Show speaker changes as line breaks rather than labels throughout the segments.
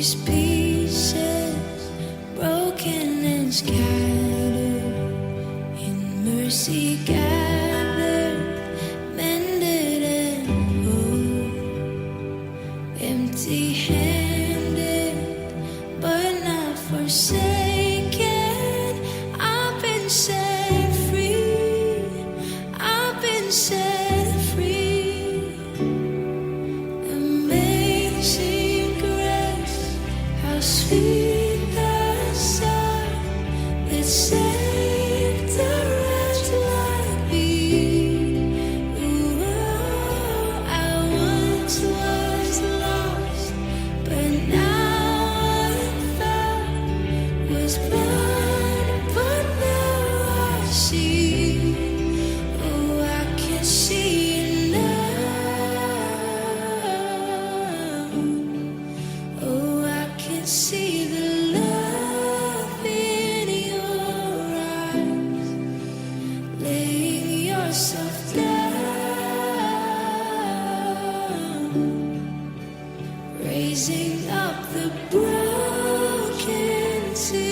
these pieces, broken and scattered, in mercy gathered, mended and whole, empty-handed, but not forsaken. I've been set free, I've been set free. Amazing grace, how sweet the sound that saved a wretch like me. Ooh, I once was lost, but now I'm found. Was blind, but now I see. Oh, I can see it now. Oh, I can see the love in your eyes, laying yourself down, raising up the broken to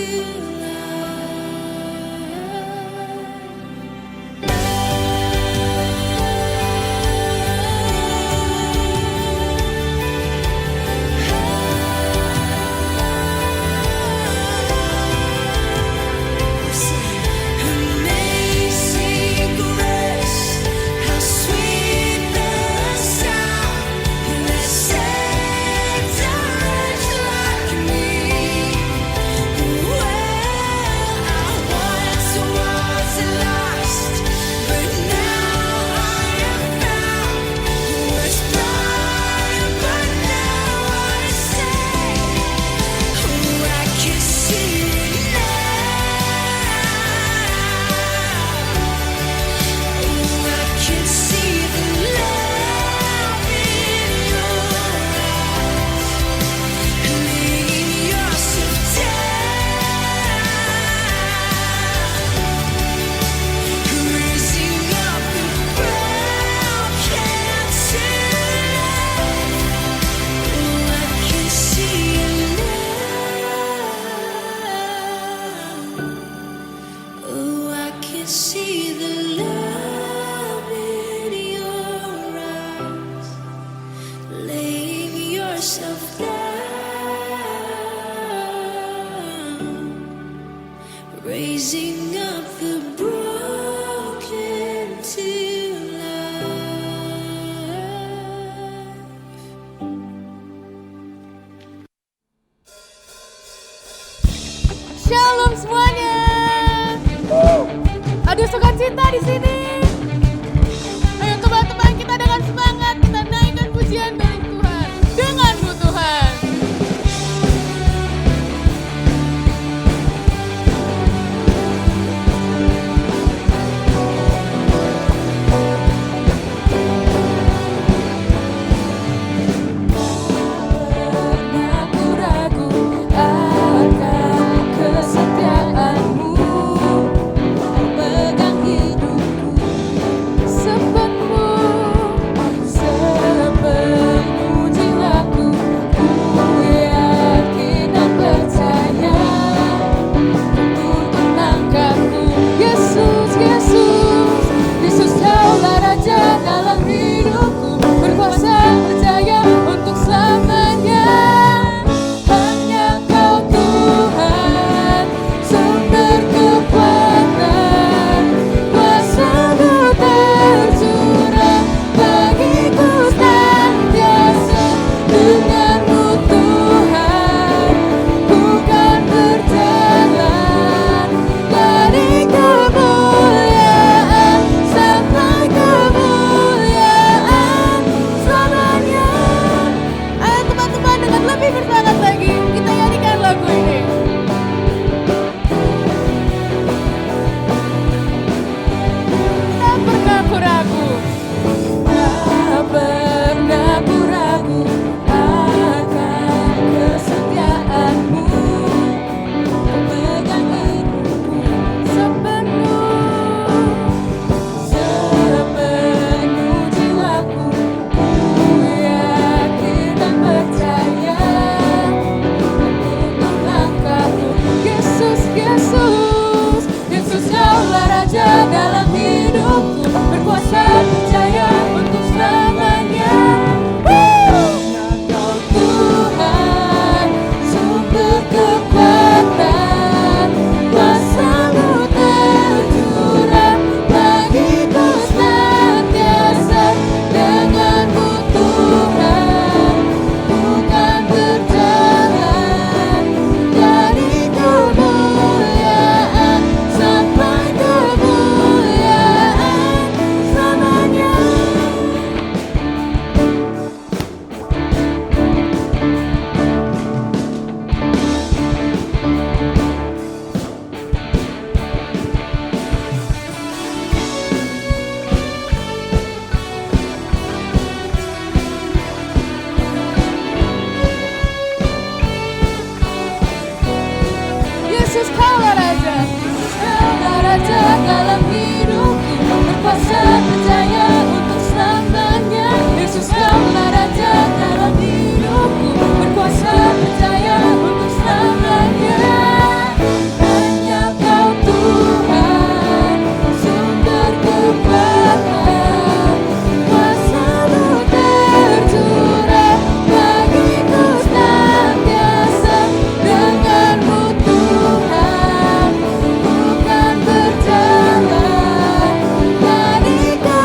Amazing grace, how sweet the sound that saved a wretch like me. Well, I once was lost, but now I am found. Was blind, but now I see. Oh, I can see it now. Oh, I can see the love in your eyes, laying yourself down, raising up the broken to life. Oh, I can see it now. Oh, I can see the love in your eyes, laying yourself down, raising up the broken to life.
Shalom semuanya. Ada sukacita di sini. Ayo teman-teman, kita dengan semangat kita naikkan pujian bagi Tuhan. Denganmu Tuhan. Pernah ku ragu akan kesetiaanmu, pegang hidupku berkuasa percaya untuk selamanya. Yesus kaulah Raja dalam hidupku, berkuasa percaya untuk selamanya. Hanya Kau Tuhan, sumber kekuatan, kuasa-Mu tercurah bagiku senantiasa. Denganmu Tuhan, bukan berjalan, lari ke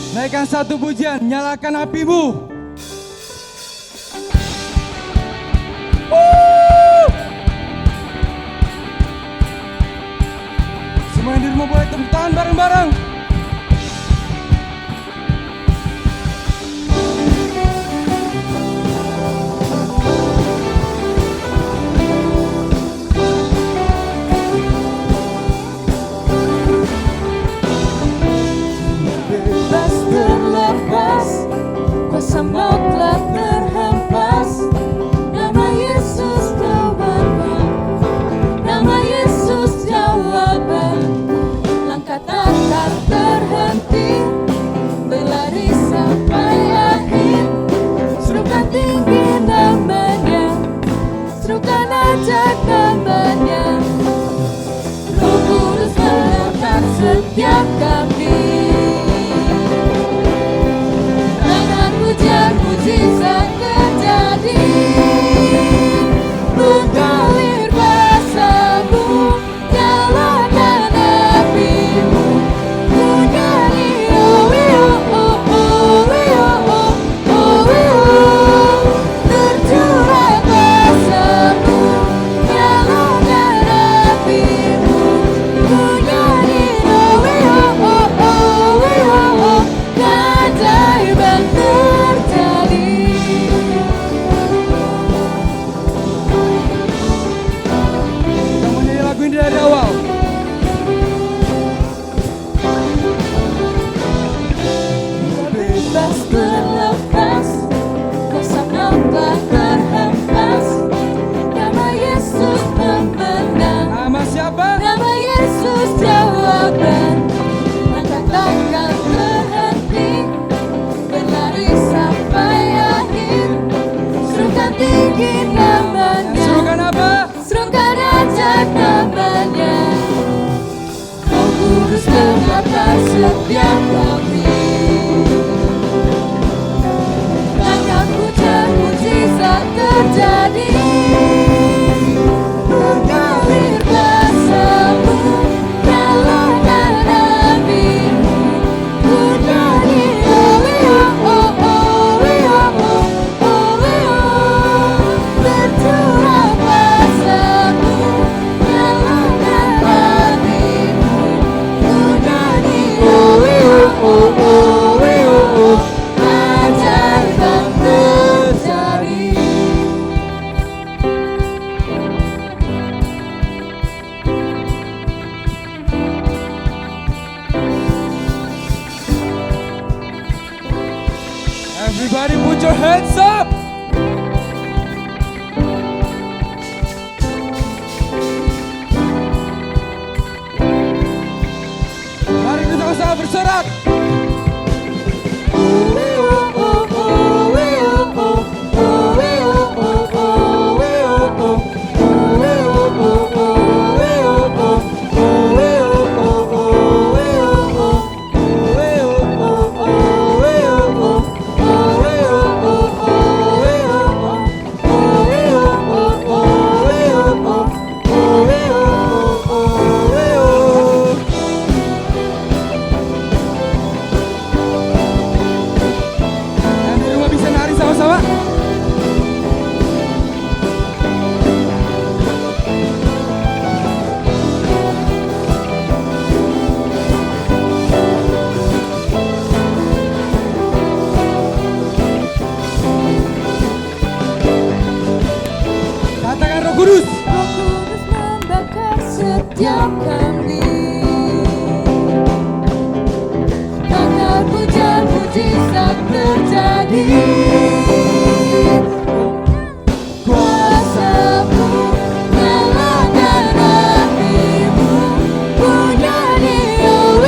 Naikkan satu pujian, nyalakan apimu. Semua yang di rumah boleh tepuk tangan bareng-bareng.
Bebas terlepas, kuasa maut telah terhempas. Nama Yesus jawaban, nama Yesus jawaban. Langkah tak terhenti, berlari sampai akhir. Serukan tinggi namanya, serukan ajak namanya. Roh Kudus melekat setiap kami. Pujian mujizat terjadi, mengalir kuasa-Mu, nyalakan api-Mu, ku nyanyi oh oh oh oh oh oh oh, tercurah kuasa-Mu, nyalakan api-Mu, ku nyanyi oh oh oh oh oh, keajaiban terjadi.
Kita mau nyanyi lagu ini dari awal.
Bebas terlepas, kuasa maut telah terhempas. Nama Yesus pemenang,
Nama siapa?
nama Yesus jawaban. Langkah takkan terhenti, berlari sampai akhir. Serukan tinggi namanya,
Serukan apa?
serukan ajak namanya. Roh Kudus mengatar setiap kami. Langkah pujian mujizat terjadi, mengalir kuasa-Mu, nyalakan api-Mu, ku nyanyi oh oh oh oh oh oh, tercurah kuasa-Mu, nyalakan api-Mu, ku nyanyi oh oh oh oh, keajaiban terjadi.
Everybody put your hands up. Mari kita sama-sama bersorak. Yang di rumah bisa nari sama-sama. Katakan Roh Kudus.
Roh Kudus membakar setiap kami. Langkah pujian mujizat terjadi. Kuasa-Mu, nyalakan api-Mu, ku nyanyi oh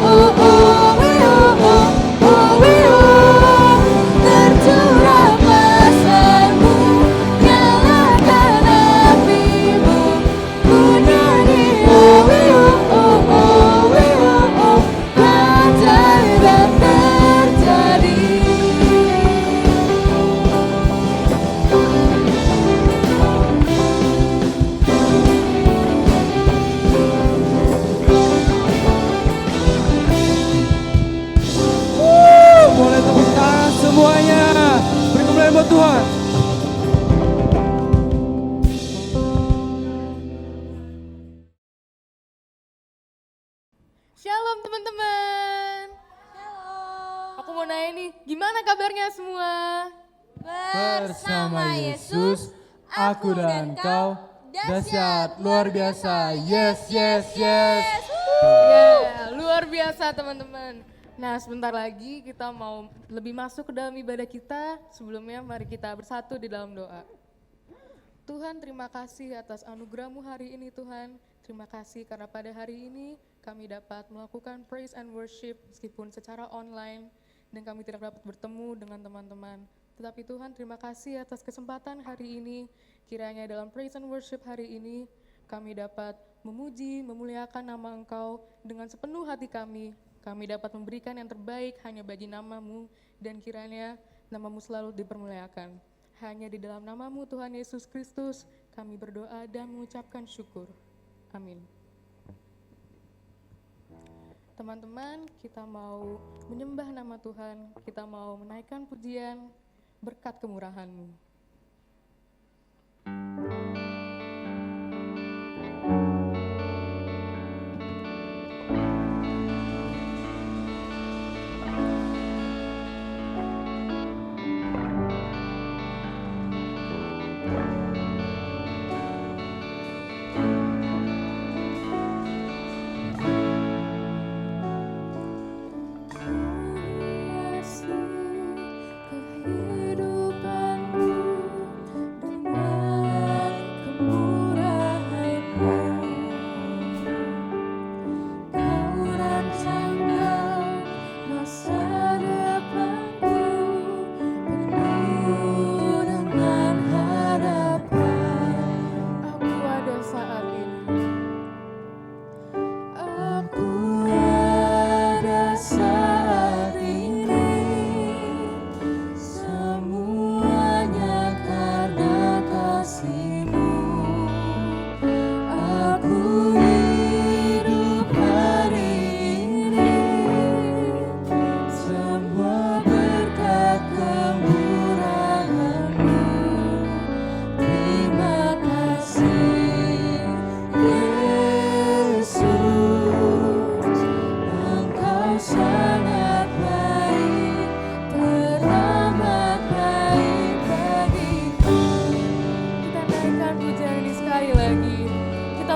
oh oh oh oh oh, tercurah kuasa-Mu, nyalakan api-Mu, ku nyanyi oh oh oh, keajaiban terjadi.
Tuhan.
Shalom teman-teman. Aku mau nanya nih, gimana kabarnya semua?
Bersama Yesus, aku dan kau dahsyat luar biasa. Yes, yes, yes.
Ya, luar biasa teman-teman. Nah, sebentar lagi kita mau lebih masuk ke dalam ibadah kita. Sebelumnya mari kita bersatu di dalam doa. Tuhan, terima kasih atas anugerah-Mu hari ini Tuhan. Terima kasih karena pada hari ini kami dapat melakukan praise and worship meskipun secara online dan kami tidak dapat bertemu dengan teman-teman. Tetapi Tuhan, terima kasih atas kesempatan hari ini. Kiranya dalam praise and worship hari ini kami dapat memuji, memuliakan nama Engkau dengan sepenuh hati kami. Kami dapat memberikan yang terbaik hanya bagi nama-Mu dan kiranya nama-Mu selalu dipermuliakan. Hanya di dalam nama-Mu Tuhan Yesus Kristus kami berdoa dan mengucapkan syukur. Amin. Teman-teman, kita mau menyembah nama Tuhan, kita mau menaikkan pujian berkat kemurahan-Mu.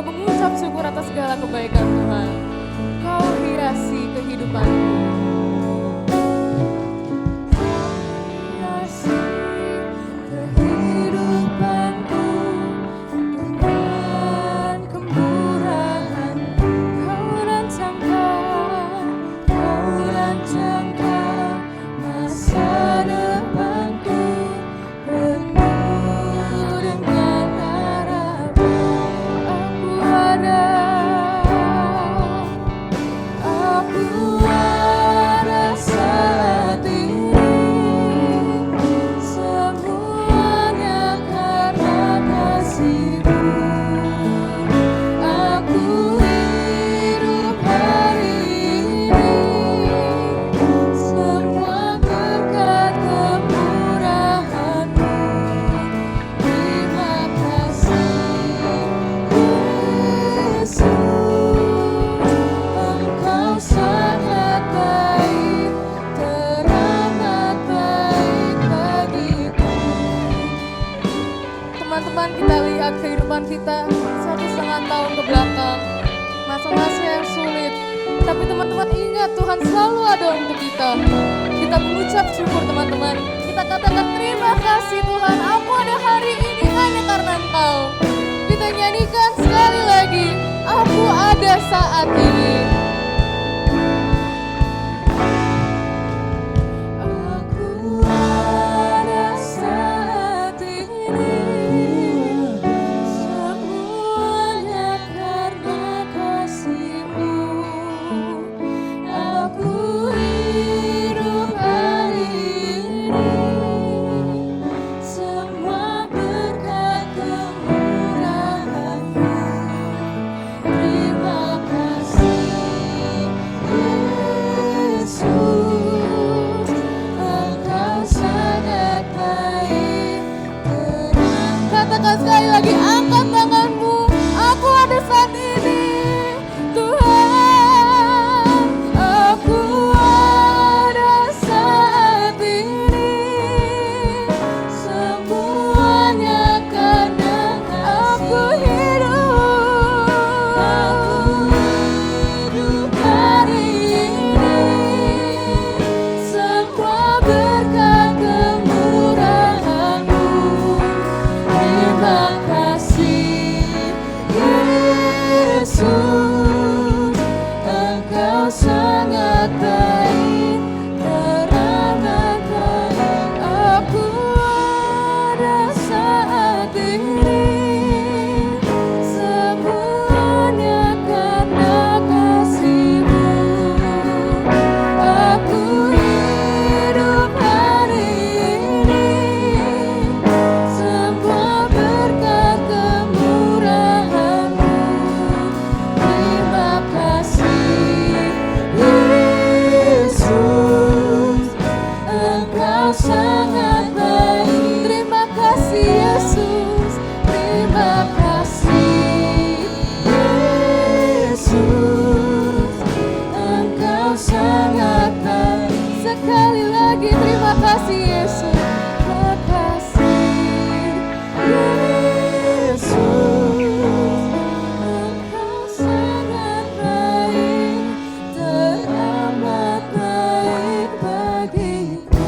Mengucap syukur atas segala kebaikan Tuhan. Kau hiasi kehidupanku. Hiasi kehidupanku dengan kemurahan-Mu. Kau rancangkan masa depanku penuh dengan harapan. Aku ada saat ini, semuanya karena kasih-Mu. Aku hidup hari ini, semua berkat kemurahan-Mu. Terima kasih Yesus. Sangat baik, teramat baik bagiku. Teman-teman, kita lihat kehidupan kita 1,5 tahun ke belakang, masa-masa yang sulit. Tapi teman-teman ingat, Tuhan selalu ada untuk kita. Kita mengucap syukur teman-teman. Kita katakan terima kasih Tuhan, aku ada hari ini hanya karena Engkau. Kita nyanyikan sekali lagi, aku ada saat ini. Terima kasih sekali lagi terima kasih Yesus. Terima kasih Yesus. Engkau sangat baik, teramat baik bagiku.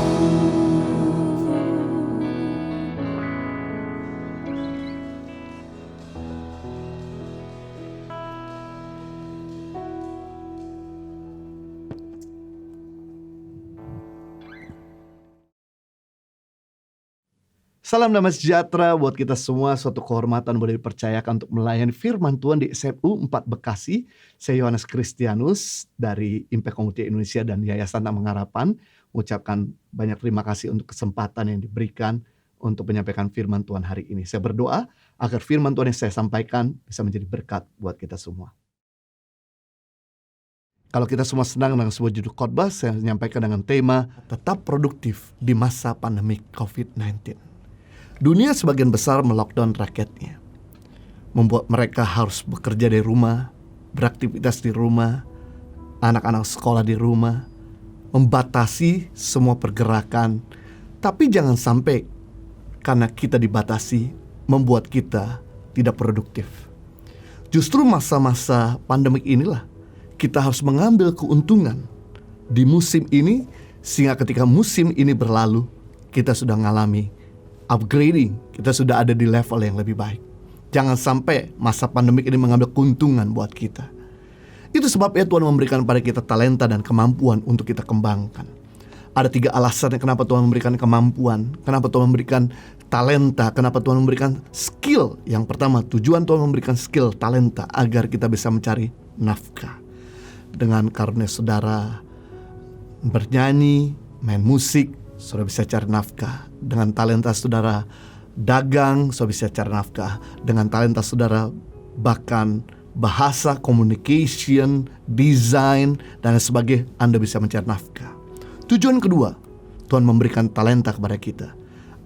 Salam damai sejahtera buat kita semua. Suatu kehormatan boleh dipercayakan untuk melayani firman Tuhan di SMU 4 Bekasi. Saya Yohanes Kristianus dari Impact Community Indonesia dan Yayasan Taman Harapan mengucapkan banyak terima kasih untuk kesempatan yang diberikan untuk menyampaikan firman Tuhan hari ini. Saya berdoa agar firman Tuhan yang saya sampaikan bisa menjadi berkat buat kita semua. Kalau kita semua senang dengan sebuah judul khotbah, saya menyampaikan dengan tema tetap produktif di masa pandemi COVID-19. Dunia sebagian besar melockdown rakyatnya, membuat mereka harus bekerja dari rumah, beraktivitas di rumah, anak-anak sekolah di rumah, membatasi semua pergerakan. Tapi jangan sampai karena kita dibatasi membuat kita tidak produktif. Justru masa-masa pandemik inilah kita harus mengambil keuntungan di musim ini, sehingga ketika musim ini berlalu kita sudah mengalami upgrading, kita sudah ada di level yang lebih baik. Jangan sampai masa pandemik ini mengambil keuntungan buat kita. Itu sebabnya Tuhan memberikan pada kita talenta dan kemampuan untuk kita kembangkan. Ada 3 alasan kenapa Tuhan memberikan kemampuan, kenapa Tuhan memberikan talenta, kenapa Tuhan memberikan skill. Yang pertama, tujuan Tuhan memberikan skill, talenta agar kita bisa mencari nafkah. Dengan karunia saudara bernyanyi, main musik, saudara bisa cari nafkah. Dengan talenta saudara dagang, saudara bisa cari nafkah. Dengan talenta saudara bahkan bahasa, communication, design, dan sebagainya, Anda bisa mencari nafkah. Tujuan kedua, Tuhan memberikan talenta kepada kita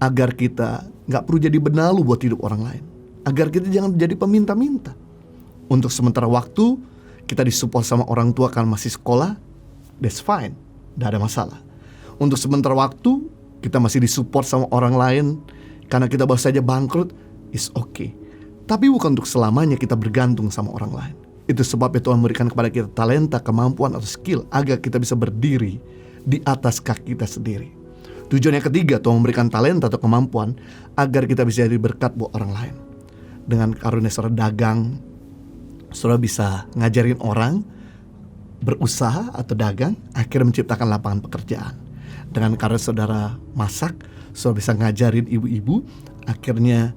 agar kita gak perlu jadi benalu buat hidup orang lain, agar kita jangan jadi peminta-minta. Untuk sementara waktu kita disupport sama orang tua karena masih sekolah, that's fine, gak ada masalah. Untuk sementara waktu kita masih disupport sama orang lain karena kita baru saja bangkrut, is okay. Tapi bukan untuk selamanya kita bergantung sama orang lain. Itu sebabnya Tuhan memberikan kepada kita talenta, kemampuan atau skill agar kita bisa berdiri di atas kaki kita sendiri. Tujuan yang ketiga, Tuhan memberikan talenta atau kemampuan agar kita bisa jadi berkat buat orang lain. Dengan karunia saudara dagang, saudara bisa ngajarin orang berusaha atau dagang, akhirnya menciptakan lapangan pekerjaan. Dengan karunia saudara masak, saudara bisa ngajarin ibu-ibu, akhirnya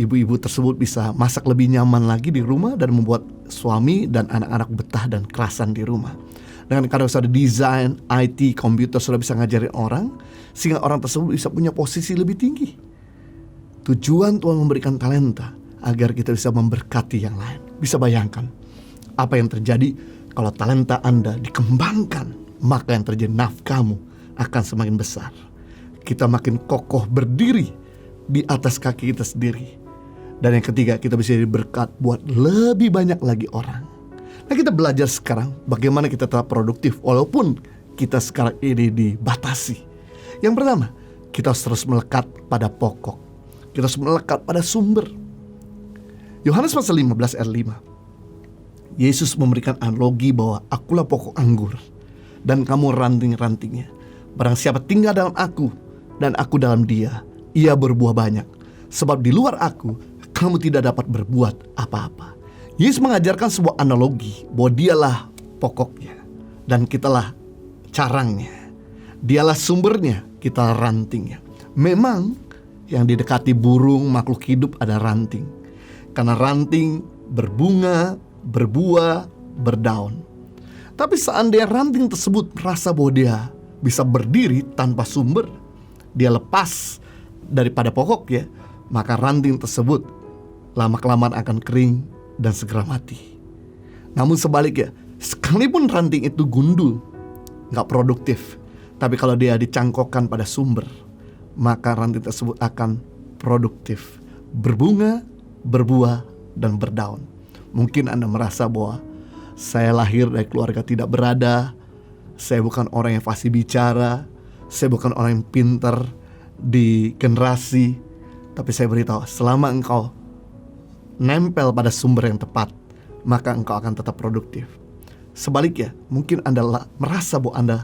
ibu-ibu tersebut bisa masak lebih nyaman lagi di rumah dan membuat suami dan anak-anak betah dan kerasan di rumah. Dengan karunia saudara desain, IT, komputer, saudara bisa ngajarin orang sehingga orang tersebut bisa punya posisi lebih tinggi. Tujuan Tuhan memberikan talenta agar kita bisa memberkati yang lain. Bisa bayangkan apa yang terjadi kalau talenta Anda dikembangkan, maka yang terjadi nafkahmu akan semakin besar. Kita makin kokoh berdiri di atas kaki kita sendiri. Dan yang ketiga, kita bisa jadi berkat buat lebih banyak lagi orang. Nah, kita belajar sekarang bagaimana kita tetap produktif walaupun kita sekarang ini dibatasi. Yang pertama, kita harus terus melekat pada pokok. Kita harus melekat pada sumber. Yohanes pasal 15 ayat 5. Yesus memberikan analogi bahwa akulah pokok anggur dan kamu ranting-rantingnya. Barang siapa tinggal dalam aku dan aku dalam dia, ia berbuah banyak. Sebab di luar aku, kamu tidak dapat berbuat apa-apa. Yesus mengajarkan sebuah analogi bahwa dialah pokoknya dan kitalah carangnya. Dialah sumbernya, kita rantingnya. Memang yang didekati burung, makhluk hidup ada ranting. Karena ranting berbunga, berbuah, berdaun. Tapi seandainya ranting tersebut merasa bahwa dia bisa berdiri tanpa sumber, dia lepas daripada pokok ya, maka ranting tersebut lama-kelamaan akan kering dan segera mati. Namun sebaliknya, sekalipun ranting itu gundul, gak produktif, tapi kalau dia dicangkokkan pada sumber, maka ranting tersebut akan produktif, berbunga, berbuah, dan berdaun. Mungkin Anda merasa bahwa saya lahir dari keluarga tidak berada, Saya bukan orang yang fasih bicara, saya bukan orang yang pintar di generasi, tapi saya beritahu, selama engkau nempel pada sumber yang tepat, maka engkau akan tetap produktif. Sebaliknya, mungkin Anda merasa bahwa Anda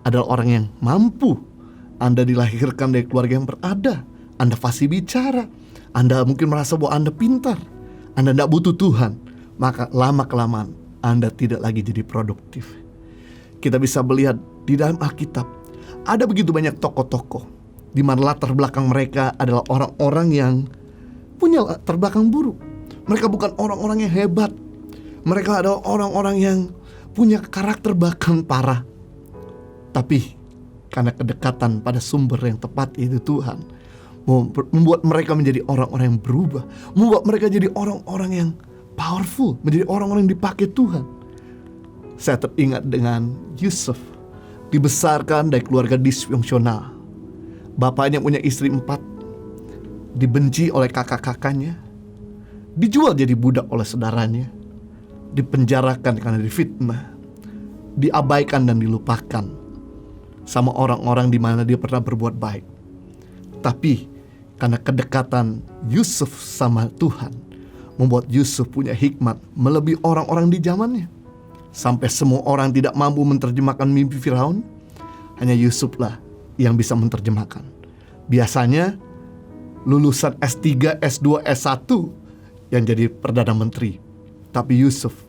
adalah orang yang mampu, Anda dilahirkan dari keluarga yang berada, Anda fasih bicara, Anda mungkin merasa bahwa Anda pintar, Anda tidak butuh Tuhan, maka lama-kelamaan Anda tidak lagi jadi produktif. Kita bisa melihat di dalam Alkitab, ada begitu banyak tokoh-tokoh di mana latar belakang mereka adalah orang-orang yang punya latar belakang buruk. Mereka bukan orang-orang yang hebat. Mereka adalah orang-orang yang punya karakter bahkan parah. Tapi karena kedekatan pada sumber yang tepat, yaitu Tuhan, membuat mereka menjadi orang-orang yang berubah, membuat mereka jadi orang-orang yang powerful, menjadi orang-orang yang dipakai Tuhan. Saya teringat dengan Yusuf, dibesarkan dari keluarga disfungsional. Bapaknya punya istri 4, dibenci oleh kakak-kakaknya, dijual jadi budak oleh saudaranya, dipenjarakan karena difitnah, diabaikan dan dilupakan sama orang-orang di mana dia pernah berbuat baik. Tapi karena kedekatan Yusuf sama Tuhan, membuat Yusuf punya hikmat melebihi orang-orang di zamannya. Sampai semua orang tidak mampu menerjemahkan mimpi Firaun, hanya Yusuflah yang bisa menerjemahkan. Biasanya lulusan S3, S2, S1 yang jadi Perdana Menteri. Tapi Yusuf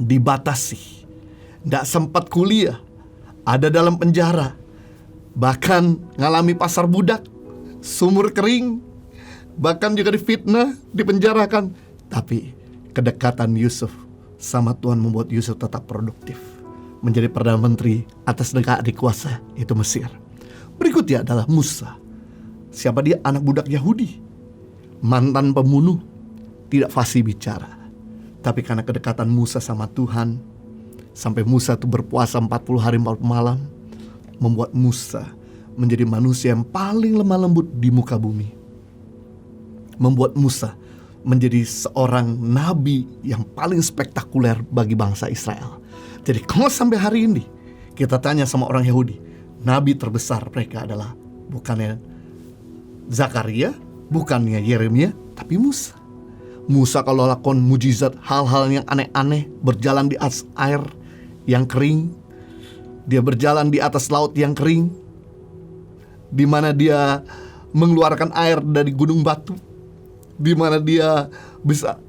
dibatasi, tidak sempat kuliah, ada dalam penjara, bahkan ngalami pasar budak, sumur kering, bahkan juga difitnah, dipenjarakan. Tapi kedekatan Yusuf sama Tuhan membuat Yusuf tetap produktif, menjadi Perdana Menteri atas negara dikuasa, itu Mesir. Berikutnya adalah Musa. Siapa dia? Anak budak Yahudi, mantan pembunuh, tidak fasih bicara. Tapi karena kedekatan Musa sama Tuhan, sampai Musa itu berpuasa 40 hari 40 malam, membuat Musa menjadi manusia yang paling lemah lembut di muka bumi. Membuat Musa menjadi seorang nabi yang paling spektakuler bagi bangsa Israel. Jadi kalau sampai hari ini kita tanya sama orang Yahudi, nabi terbesar mereka adalah bukannya Zakaria, bukannya Yeremia, tapi Musa. Musa kalau lakukan mujizat, hal-hal yang aneh-aneh, berjalan di atas air yang kering, dia berjalan di atas laut yang kering, di mana dia mengeluarkan air dari gunung batu, di mana dia bisa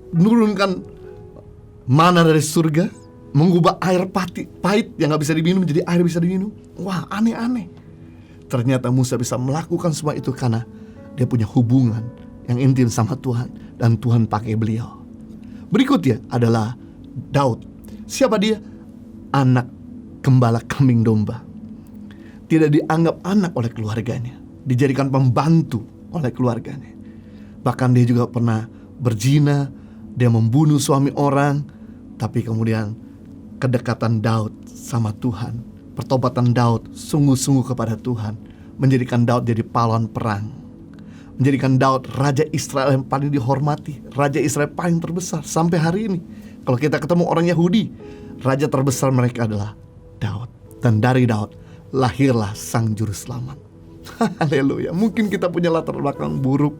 menurunkan mana dari surga, mengubah air pahit yang gak bisa diminum menjadi air bisa diminum. Wah, aneh-aneh. Ternyata Musa bisa melakukan semua itu karena dia punya hubungan yang intim sama Tuhan, dan Tuhan pakai beliau. Berikutnya adalah Daud. Siapa dia? Anak gembala kambing domba. Tidak dianggap anak oleh keluarganya, dijadikan pembantu oleh keluarganya. Bahkan dia juga pernah berzina, dia membunuh suami orang. Tapi kemudian kedekatan Daud sama Tuhan, pertobatan Daud sungguh-sungguh kepada Tuhan, menjadikan Daud jadi pahlawan perang, menjadikan Daud raja Israel yang paling dihormati, raja Israel paling terbesar sampai hari ini. Kalau kita ketemu orang Yahudi, raja terbesar mereka adalah Daud. Dan dari Daud lahirlah sang juru selamat. Haleluya. Mungkin kita punya latar belakang buruk,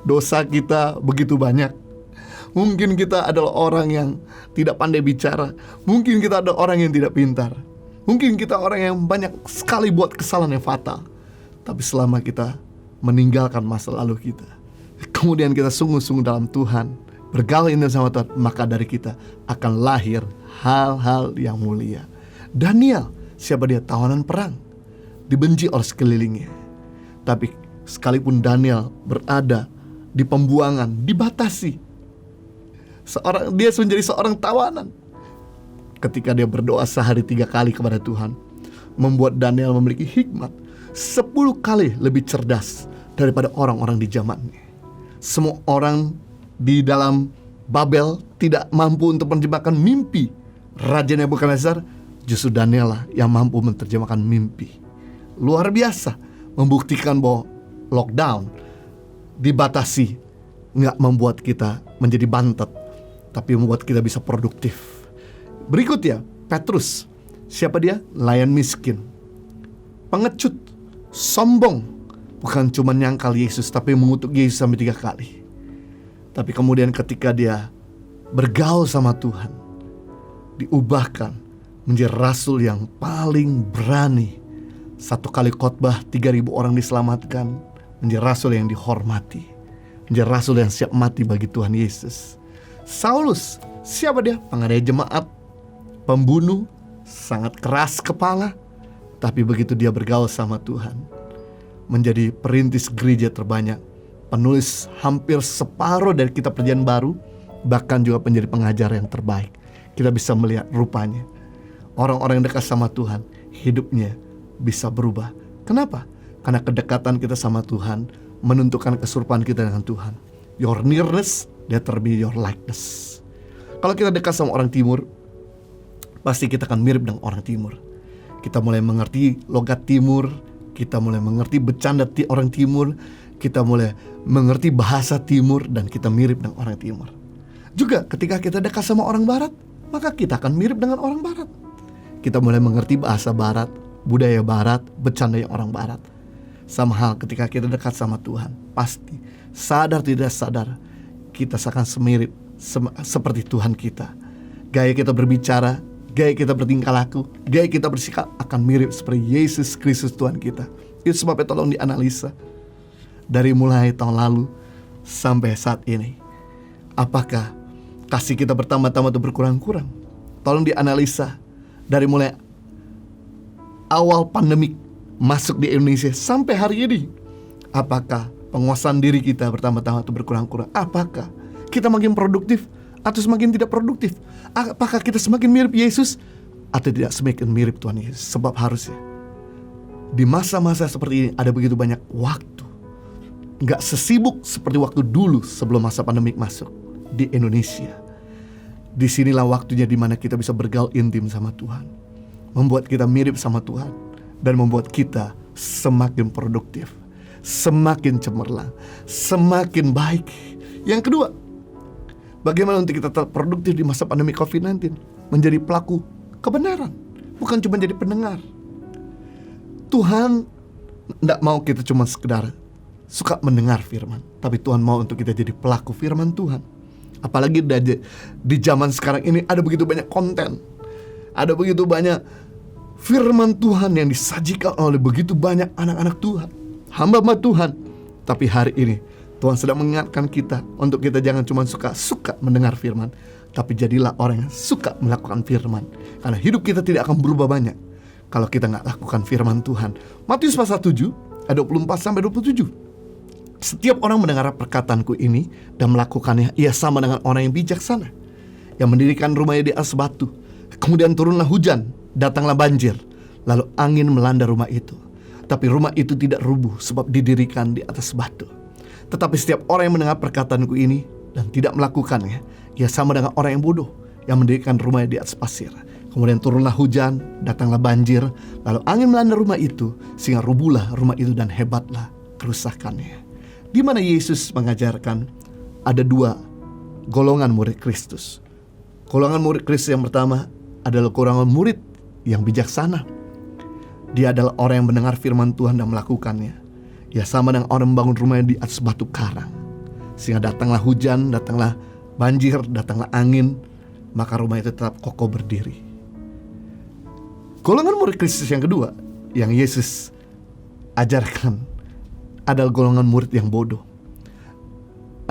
dosa kita begitu banyak. Mungkin kita adalah orang yang tidak pandai bicara. Mungkin kita adalah orang yang tidak pintar. Mungkin kita orang yang banyak sekali buat kesalahan yang fatal. Tapi selama kita meninggalkan masa lalu kita, kemudian kita sungguh-sungguh dalam Tuhan, bergaul intim sama Tuhan, maka dari kita akan lahir hal-hal yang mulia. Daniel, siapa dia? Tawanan perang, dibenci oleh sekelilingnya. Tapi sekalipun Daniel berada di pembuangan, dibatasi, dia menjadi seorang tawanan. Ketika dia berdoa sehari 3 kali kepada Tuhan, membuat Daniel memiliki hikmat 10 kali lebih cerdas daripada orang-orang di zamannya. Semua orang di dalam Babel tidak mampu untuk menerjemahkan mimpi Raja Nebukadnezar. Justru Daniel lah yang mampu menerjemahkan mimpi. Luar biasa, membuktikan bahwa lockdown, dibatasi, nggak membuat kita menjadi bantet, tapi membuat kita bisa produktif. Berikutnya, Petrus. Siapa dia? Nelayan miskin, pengecut, sombong. Bukan cuma nyangkal Yesus, tapi mengutuk Yesus sampai 3 kali. Tapi kemudian ketika dia bergaul sama Tuhan, diubahkan menjadi rasul yang paling berani. 1 kali khotbah 3.000 orang diselamatkan, menjadi rasul yang dihormati, menjadi rasul yang siap mati bagi Tuhan Yesus. Saulus, siapa dia? Penganiaya jemaat, pembunuh, sangat keras kepala. Tapi begitu dia bergaul sama Tuhan, menjadi perintis gereja terbanyak, penulis hampir separuh dari kitab Perjanjian Baru, bahkan juga menjadi pengajar yang terbaik. Kita bisa melihat rupanya orang-orang yang dekat sama Tuhan, hidupnya bisa berubah. Kenapa? Karena kedekatan kita sama Tuhan menentukan keserupaan kita dengan Tuhan. Your nearness determine your likeness. Kalau kita dekat sama orang timur, pasti kita akan mirip dengan orang timur. Kita mulai mengerti logat timur, kita mulai mengerti bercanda orang timur, kita mulai mengerti bahasa timur, dan kita mirip dengan orang timur. Juga ketika kita dekat sama orang barat, maka kita akan mirip dengan orang barat. Kita mulai mengerti bahasa barat, budaya barat, bercanda yang orang barat. Sama hal ketika kita dekat sama Tuhan, pasti sadar tidak sadar kita akan semirip seperti Tuhan kita. Gaya kita berbicara, gaya kita bertingkah laku, gaya kita bersikap akan mirip seperti Yesus Kristus Tuhan kita. Itu sebabnya tolong dianalisa dari mulai tahun lalu sampai saat ini. Apakah kasih kita bertambah-tambah atau berkurang-kurang? Tolong dianalisa dari mulai awal pandemik masuk di Indonesia sampai hari ini. Apakah penguasaan diri kita bertambah-tambah atau berkurang-kurang? Apakah kita makin produktif atau semakin tidak produktif? Apakah kita semakin mirip Yesus atau tidak semakin mirip Tuhan Yesus? Sebab harusnya di masa-masa seperti ini ada begitu banyak waktu, gak sesibuk seperti waktu dulu sebelum masa pandemik masuk di Indonesia. Disinilah waktunya dimana kita bisa bergaul intim sama Tuhan, membuat kita mirip sama Tuhan, dan membuat kita semakin produktif, semakin cemerlang, semakin baik. Yang kedua, bagaimana untuk kita tetap produktif di masa pandemi COVID-19? Menjadi pelaku kebenaran, bukan cuma jadi pendengar. Tuhan tidak mau kita cuma sekedar suka mendengar firman, tapi Tuhan mau untuk kita jadi pelaku firman Tuhan. Apalagi di zaman sekarang ini ada begitu banyak konten, ada begitu banyak firman Tuhan yang disajikan oleh begitu banyak anak-anak Tuhan, hamba-hamba Tuhan. Tapi hari ini Tuhan sedang mengingatkan kita untuk kita jangan cuma suka mendengar firman, tapi jadilah orang yang suka melakukan firman. Karena hidup kita tidak akan berubah banyak kalau kita gak lakukan firman Tuhan. Matius pasal 7 ayat 24-27. Setiap orang mendengar perkataanku ini dan melakukannya, ia sama dengan orang yang bijaksana, yang mendirikan rumahnya di atas batu. Kemudian turunlah hujan, datanglah banjir, lalu angin melanda rumah itu. Tapi rumah itu tidak rubuh sebab didirikan di atas batu. Tetapi setiap orang yang mendengar perkataanku ini dan tidak melakukannya, ia sama dengan orang yang bodoh, yang mendirikan rumahnya di atas pasir. Kemudian turunlah hujan, datanglah banjir, lalu angin melanda rumah itu, sehingga rubuhlah rumah itu dan hebatlah kerusakannya. Di mana Yesus mengajarkan ada 2 golongan murid Kristus. Golongan murid Kristus yang pertama adalah golongan murid yang bijaksana. Dia adalah orang yang mendengar firman Tuhan dan melakukannya. Ia sama dengan orang membangun rumahnya di atas batu karang, sehingga datanglah hujan, datanglah banjir, datanglah angin, maka rumah itu tetap kokoh berdiri. Golongan murid Kristus yang kedua yang Yesus ajarkan adalah golongan murid yang bodoh.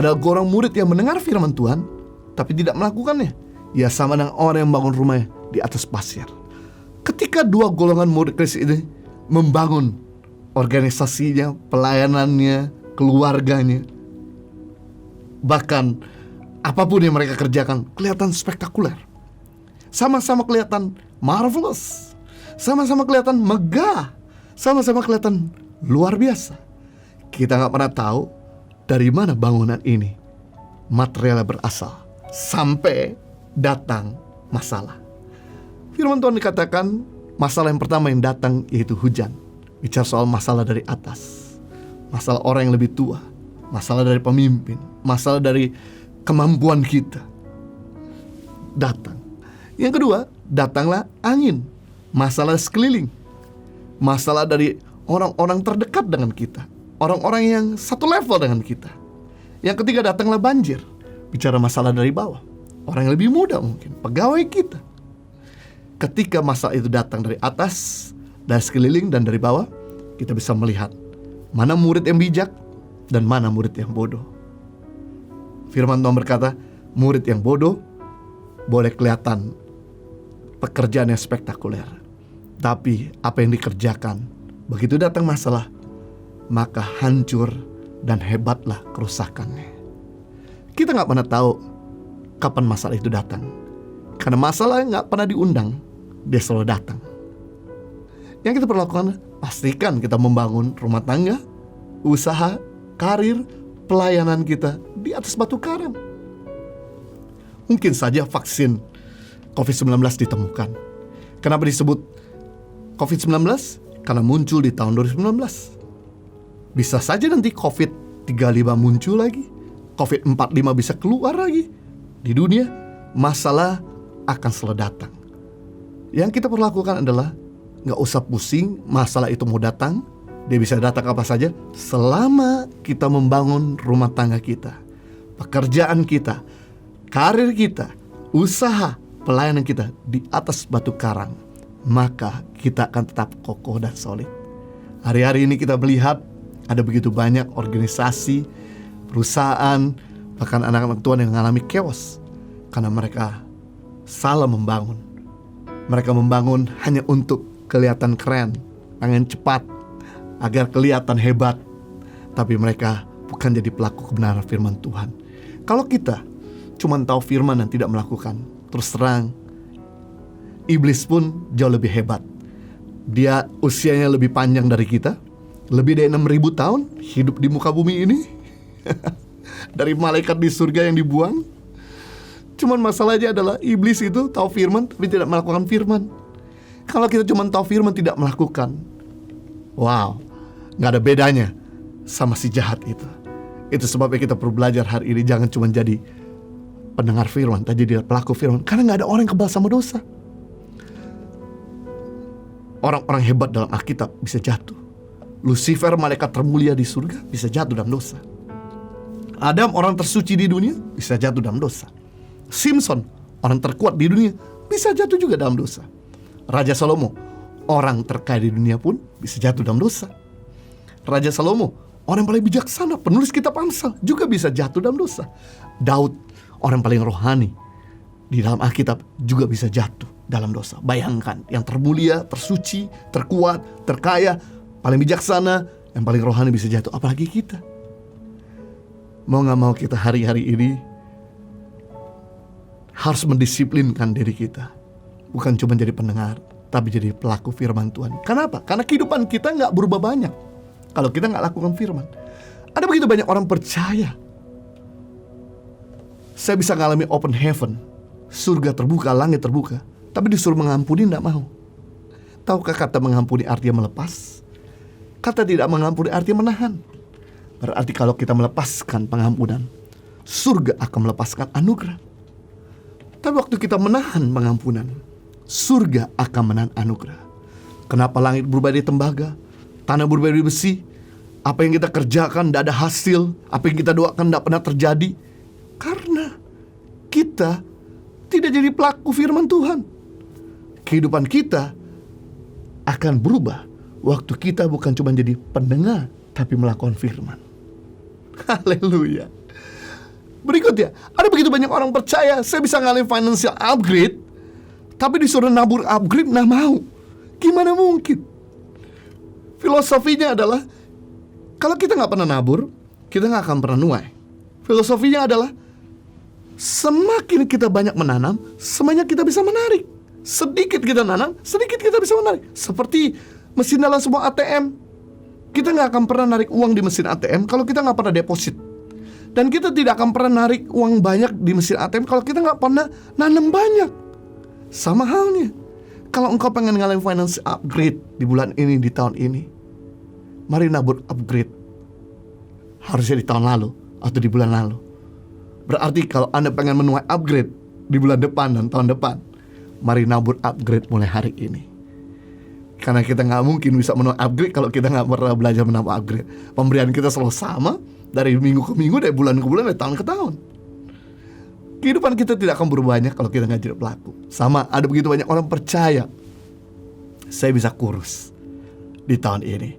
Adalah golongan murid yang mendengar firman Tuhan tapi tidak melakukannya. Ia sama dengan orang yang membangun rumahnya di atas pasir. Ketika 2 golongan murid Kristus ini membangun organisasinya, pelayanannya, keluarganya, bahkan apapun yang mereka kerjakan kelihatan spektakuler, sama-sama kelihatan marvelous, sama-sama kelihatan megah, sama-sama kelihatan luar biasa. Kita gak pernah tahu dari mana bangunan ini materialnya berasal sampai datang masalah. Firman Tuhan dikatakan masalah yang pertama yang datang yaitu hujan. Bicara soal masalah dari atas, masalah orang yang lebih tua, masalah dari pemimpin, masalah dari kemampuan kita datang. Yang kedua, datanglah angin. masalah sekeliling, masalah dari orang-orang terdekat dengan kita, orang-orang yang satu level dengan kita. Yang ketiga, datanglah banjir, bicara masalah dari bawah, orang yang lebih muda mungkin, pegawai kita. Ketika masalah itu datang dari atas, dari sekeliling dan dari bawah, kita bisa melihat mana murid yang bijak dan mana murid yang bodoh. Firman Tuhan berkata, murid yang bodoh boleh kelihatan pekerjaan yang spektakuler, tapi apa yang dikerjakan begitu datang masalah, maka hancur dan hebatlah kerusakannya. Kita gak pernah tahu kapan masalah itu datang, karena masalah gak pernah diundang, dia selalu datang. Yang kita perlu lakukan, pastikan kita membangun rumah tangga, usaha, karir, pelayanan kita di atas batu karang. Mungkin saja vaksin COVID-19 ditemukan. Kenapa disebut COVID-19? Karena muncul di tahun 2019. Bisa saja nanti COVID-35 muncul lagi, COVID-45 bisa keluar lagi. Di dunia, masalah akan selalu datang. Yang kita perlu lakukan adalah gak usah pusing masalah itu mau datang. Dia bisa datang apa saja, selama kita membangun rumah tangga kita, pekerjaan kita, karir kita, usaha, pelayanan kita di atas batu karang, maka kita akan tetap kokoh dan solid. Hari-hari ini kita melihat ada begitu banyak organisasi, perusahaan, bahkan anak-anak Tuhan yang mengalami chaos karena mereka salah membangun. Mereka membangun hanya untuk kelihatan keren, pengen cepat, agar kelihatan hebat, tapi mereka bukan jadi pelaku kebenaran firman Tuhan. Kalau kita cuma tahu firman dan tidak melakukan, terus terang, iblis pun jauh lebih hebat. Dia usianya lebih panjang dari kita, lebih dari 6.000 tahun hidup di muka bumi ini. Dari malaikat di surga yang dibuang. Cuman masalahnya adalah iblis itu tahu firman tapi tidak melakukan firman. Kalau kita cuma tahu firman tidak melakukan, wow, gak ada bedanya sama si jahat itu. Itu sebabnya kita perlu belajar hari ini, jangan cuma jadi pendengar firman, tapi jadi pelaku firman. Karena gak ada orang yang kebal sama dosa. Orang-orang hebat dalam Alkitab bisa jatuh. Lucifer, malaikat termulia di surga, bisa jatuh dalam dosa. Adam, orang tersuci di dunia, bisa jatuh dalam dosa. Simpson, orang terkuat di dunia, bisa jatuh juga dalam dosa. Raja Salomo, orang terkaya di dunia pun bisa jatuh dalam dosa. Raja Salomo, orang paling bijaksana, penulis kitab Amsal, juga bisa jatuh dalam dosa. Daud, orang paling rohani di dalam Alkitab, juga bisa jatuh dalam dosa. Bayangkan, yang termulia, tersuci, terkuat, terkaya, paling bijaksana, yang paling rohani bisa jatuh. Apalagi kita. Mau gak mau kita hari-hari ini harus mendisiplinkan diri kita. Bukan cuma jadi pendengar, tapi jadi pelaku firman Tuhan. Kenapa? Karena kehidupan kita gak berubah banyak kalau kita gak lakukan firman. Ada begitu banyak orang percaya. Saya bisa ngalami open heaven, surga terbuka, langit terbuka, tapi disuruh mengampuni gak mau. Tahukah kata mengampuni artinya melepas? Kata tidak mengampuni artinya menahan. Berarti kalau kita melepaskan pengampunan, surga akan melepaskan anugerah. Tapi waktu kita menahan pengampunan, surga akan menahan anugerah. Kenapa langit berubah di tembaga, tanah berubah di besi? Apa yang kita kerjakan tidak ada hasil, apa yang kita doakan tidak pernah terjadi, karena kita tidak jadi pelaku firman Tuhan. Kehidupan kita akan berubah waktu kita bukan cuma jadi pendengar, tapi melakukan firman. Haleluya. Berikutnya, ada begitu banyak orang percaya saya bisa ngalamin financial upgrade, tapi disuruh nabur upgrade nggak mau. Gimana mungkin? Filosofinya adalah kalau kita nggak pernah nabur, kita nggak akan pernah nuai. Filosofinya adalah semakin kita banyak menanam, semakin kita bisa menarik. Sedikit kita nanam, sedikit kita bisa menarik. Seperti mesin dalam sebuah ATM. Kita nggak akan pernah narik uang di mesin ATM kalau kita nggak pernah deposit. Dan kita tidak akan pernah narik uang banyak di mesin ATM kalau kita nggak pernah nanam banyak. Sama halnya, kalau engkau pengen ngalamin finance upgrade di bulan ini, di tahun ini, mari nabur upgrade. Harusnya di tahun lalu atau di bulan lalu. Berarti kalau Anda pengen menuai upgrade di bulan depan dan tahun depan, mari nabur upgrade mulai hari ini. Karena kita nggak mungkin bisa menang upgrade kalau kita nggak pernah belajar menang upgrade. Pemberian kita selalu sama, dari minggu ke minggu, dari bulan ke bulan, dari tahun ke tahun. Kehidupan kita tidak akan berubah banyak kalau kita nggak jadi pelaku. Sama, ada begitu banyak orang percaya saya bisa kurus di tahun ini,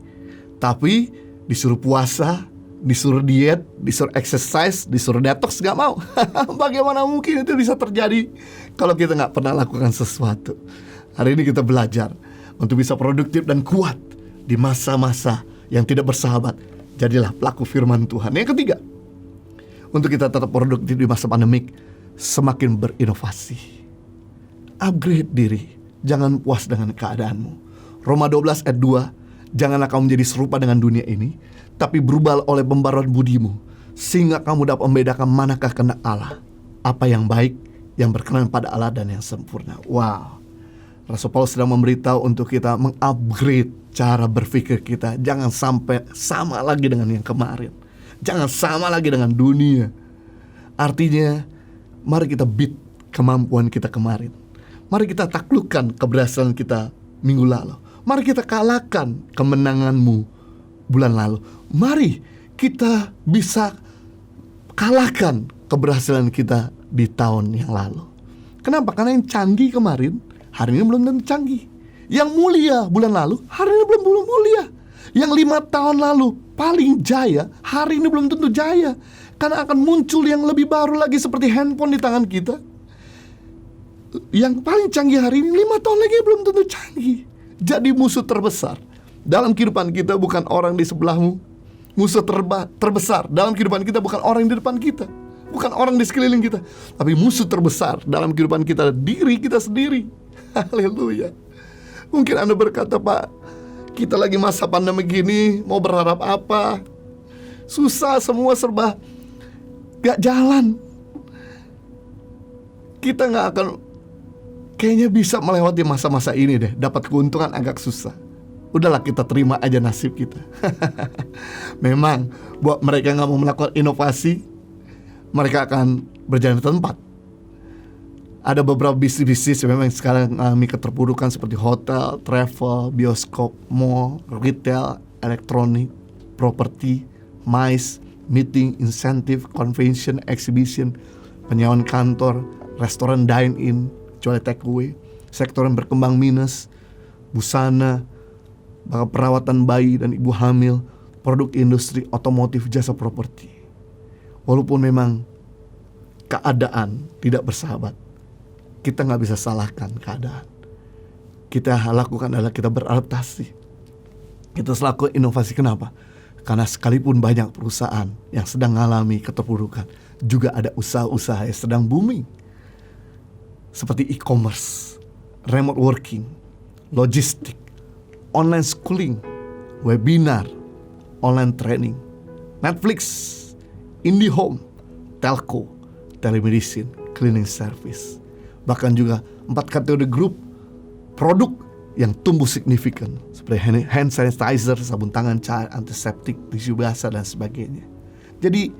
tapi disuruh puasa, disuruh diet, disuruh exercise, disuruh detox, nggak mau. Bagaimana mungkin itu bisa terjadi kalau kita nggak pernah lakukan sesuatu? Hari ini kita belajar untuk bisa produktif dan kuat di masa-masa yang tidak bersahabat. Jadilah pelaku firman Tuhan. Yang ketiga, untuk kita tetap produktif di masa pandemik, semakin berinovasi. Upgrade diri, jangan puas dengan keadaanmu. Roma 12 ayat 2, janganlah kamu menjadi serupa dengan dunia ini, tapi berubah oleh pembaruan budimu, sehingga kamu dapat membedakan manakah kehendak Allah, apa yang baik, yang berkenan pada Allah, dan yang sempurna. Wow, Rasul Paulus sedang memberitahu untuk kita mengupgrade cara berpikir kita. Jangan sampai sama lagi dengan yang kemarin, jangan sama lagi dengan dunia. Artinya, mari kita beat kemampuan kita kemarin. Mari kita taklukkan keberhasilan kita minggu lalu. Mari kita kalahkan kemenanganmu bulan lalu. Mari kita bisa kalahkan keberhasilan kita di tahun yang lalu. Kenapa? Karena yang canggih kemarin, hari ini belum tentu canggih. Yang mulia bulan lalu, hari ini belum mulia. Yang 5 tahun lalu paling jaya, hari ini belum tentu jaya. Karena akan muncul yang lebih baru lagi, seperti handphone di tangan kita. Yang paling canggih hari ini, 5 tahun lagi belum tentu canggih. Jadi musuh terbesar dalam kehidupan kita bukan orang di sebelahmu. Musuh terbesar dalam kehidupan kita bukan orang di depan kita, bukan orang di sekeliling kita, tapi musuh terbesar dalam kehidupan kita, diri kita sendiri. Haleluya. Mungkin Anda berkata, Pak, kita lagi masa pandemi gini, mau berharap apa? Susah, semua serba gak jalan. Kita gak akan kayaknya bisa melewati masa-masa ini deh. Dapat keuntungan agak susah. Udahlah, kita terima aja nasib kita. Memang buat mereka yang gak mau melakukan inovasi, mereka akan berjalan di tempat. Ada beberapa bisnis-bisnis yang memang sekarang mengalami keterpurukan, seperti hotel, travel, bioskop, mall, retail, elektronik, properti, MICE, meeting, insentif, convention, exhibition, penyewaan kantor, restoran dine-in, kecuali take away, sektor yang berkembang minus, busana, bahkan perawatan bayi dan ibu hamil, produk industri, otomotif, jasa properti. Walaupun memang keadaan tidak bersahabat, kita gak bisa salahkan keadaan. Kita lakukan adalah kita beradaptasi. Kita selaku inovasi. Kenapa? Karena sekalipun banyak perusahaan yang sedang mengalami keterpurukan, juga ada usaha-usaha yang sedang booming, seperti e-commerce, remote working, logistik, online schooling, webinar, online training, Netflix, IndiHome, telco, telemedicine, cleaning service. Bahkan juga 4 kategori grup produk yang tumbuh signifikan, seperti hand sanitizer, sabun tangan cair, antiseptik, tisu basah, dan sebagainya. Jadi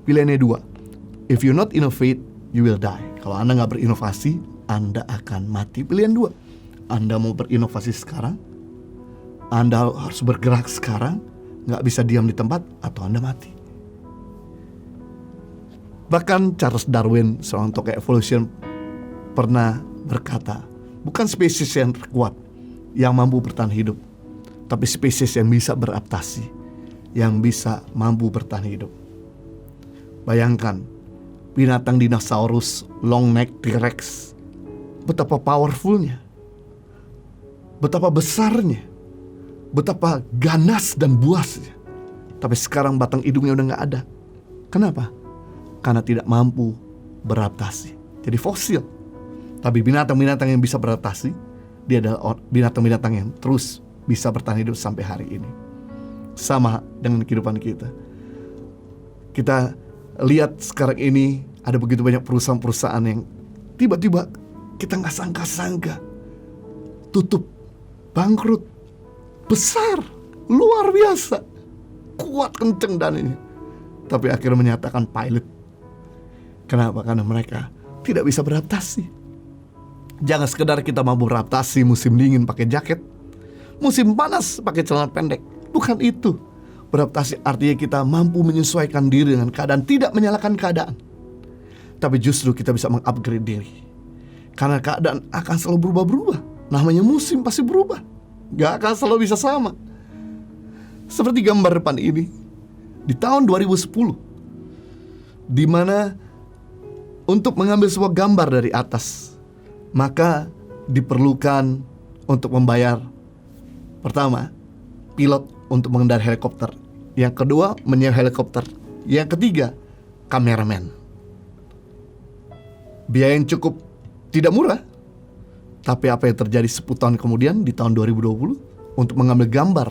pilihannya 2. If you not innovate, you will die. Kalau Anda gak berinovasi, Anda akan mati. Pilihan 2. Anda mau berinovasi sekarang, Anda harus bergerak sekarang, gak bisa diam di tempat, atau Anda mati. Bahkan Charles Darwin, seorang tokoh evolution, pernah berkata, bukan spesies yang terkuat yang mampu bertahan hidup, tapi spesies yang bisa beradaptasi, yang bisa mampu bertahan hidup. Bayangkan binatang dinosaurus, long neck T-Rex, betapa powerfulnya, betapa besarnya, betapa ganas dan buasnya. Tapi sekarang batang hidungnya udah gak ada. Kenapa? Karena tidak mampu beradaptasi. Jadi fosil. Tapi binatang-binatang yang bisa beradaptasi, dia adalah binatang-binatang yang terus bisa bertahan hidup sampai hari ini. Sama dengan kehidupan kita. Kita lihat sekarang ini ada begitu banyak perusahaan-perusahaan yang tiba-tiba kita gak sangka-sangka tutup, bangkrut, besar, luar biasa, kuat, kenceng dananya, tapi akhirnya menyatakan pilot. Kenapa? Karena mereka tidak bisa beradaptasi. Jangan sekedar kita mampu beradaptasi musim dingin pakai jaket, Musim panas pakai celana pendek. Bukan itu. Beradaptasi artinya kita mampu menyesuaikan diri dengan keadaan, tidak menyalahkan keadaan. Tapi justru kita bisa mengupgrade diri. Karena keadaan akan selalu berubah-berubah. Namanya musim pasti berubah. Gak akan selalu bisa sama. Seperti gambar depan ini. Di tahun 2010. Di mana untuk mengambil sebuah gambar dari atas, maka diperlukan untuk membayar, pertama, pilot untuk mengendarai helikopter. Yang kedua, menyewa helikopter. Yang ketiga, kameramen. Biaya yang cukup tidak murah. Tapi apa yang terjadi 10 tahun kemudian di tahun 2020 untuk mengambil gambar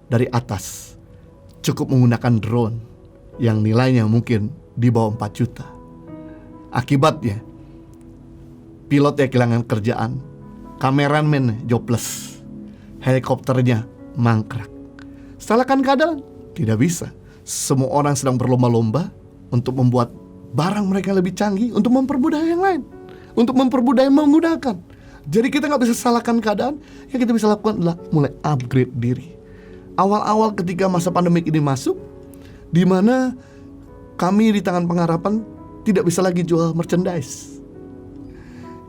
dari atas cukup menggunakan drone yang nilainya mungkin di bawah 4 juta. Akibatnya pilotnya kehilangan kerjaan, kameramen jobless, helikopternya mangkrak. Salahkan keadaan? Tidak bisa. Semua orang sedang berlomba-lomba untuk membuat barang mereka lebih canggih, untuk mempermudah yang lain, untuk mempermudah yang menggunakan. Jadi kita gak bisa salahkan keadaan. Yang kita bisa lakukan adalah mulai upgrade diri. Awal-awal ketika masa pandemik ini masuk, di mana kami di Tangan Pengharapan tidak bisa lagi jual merchandise,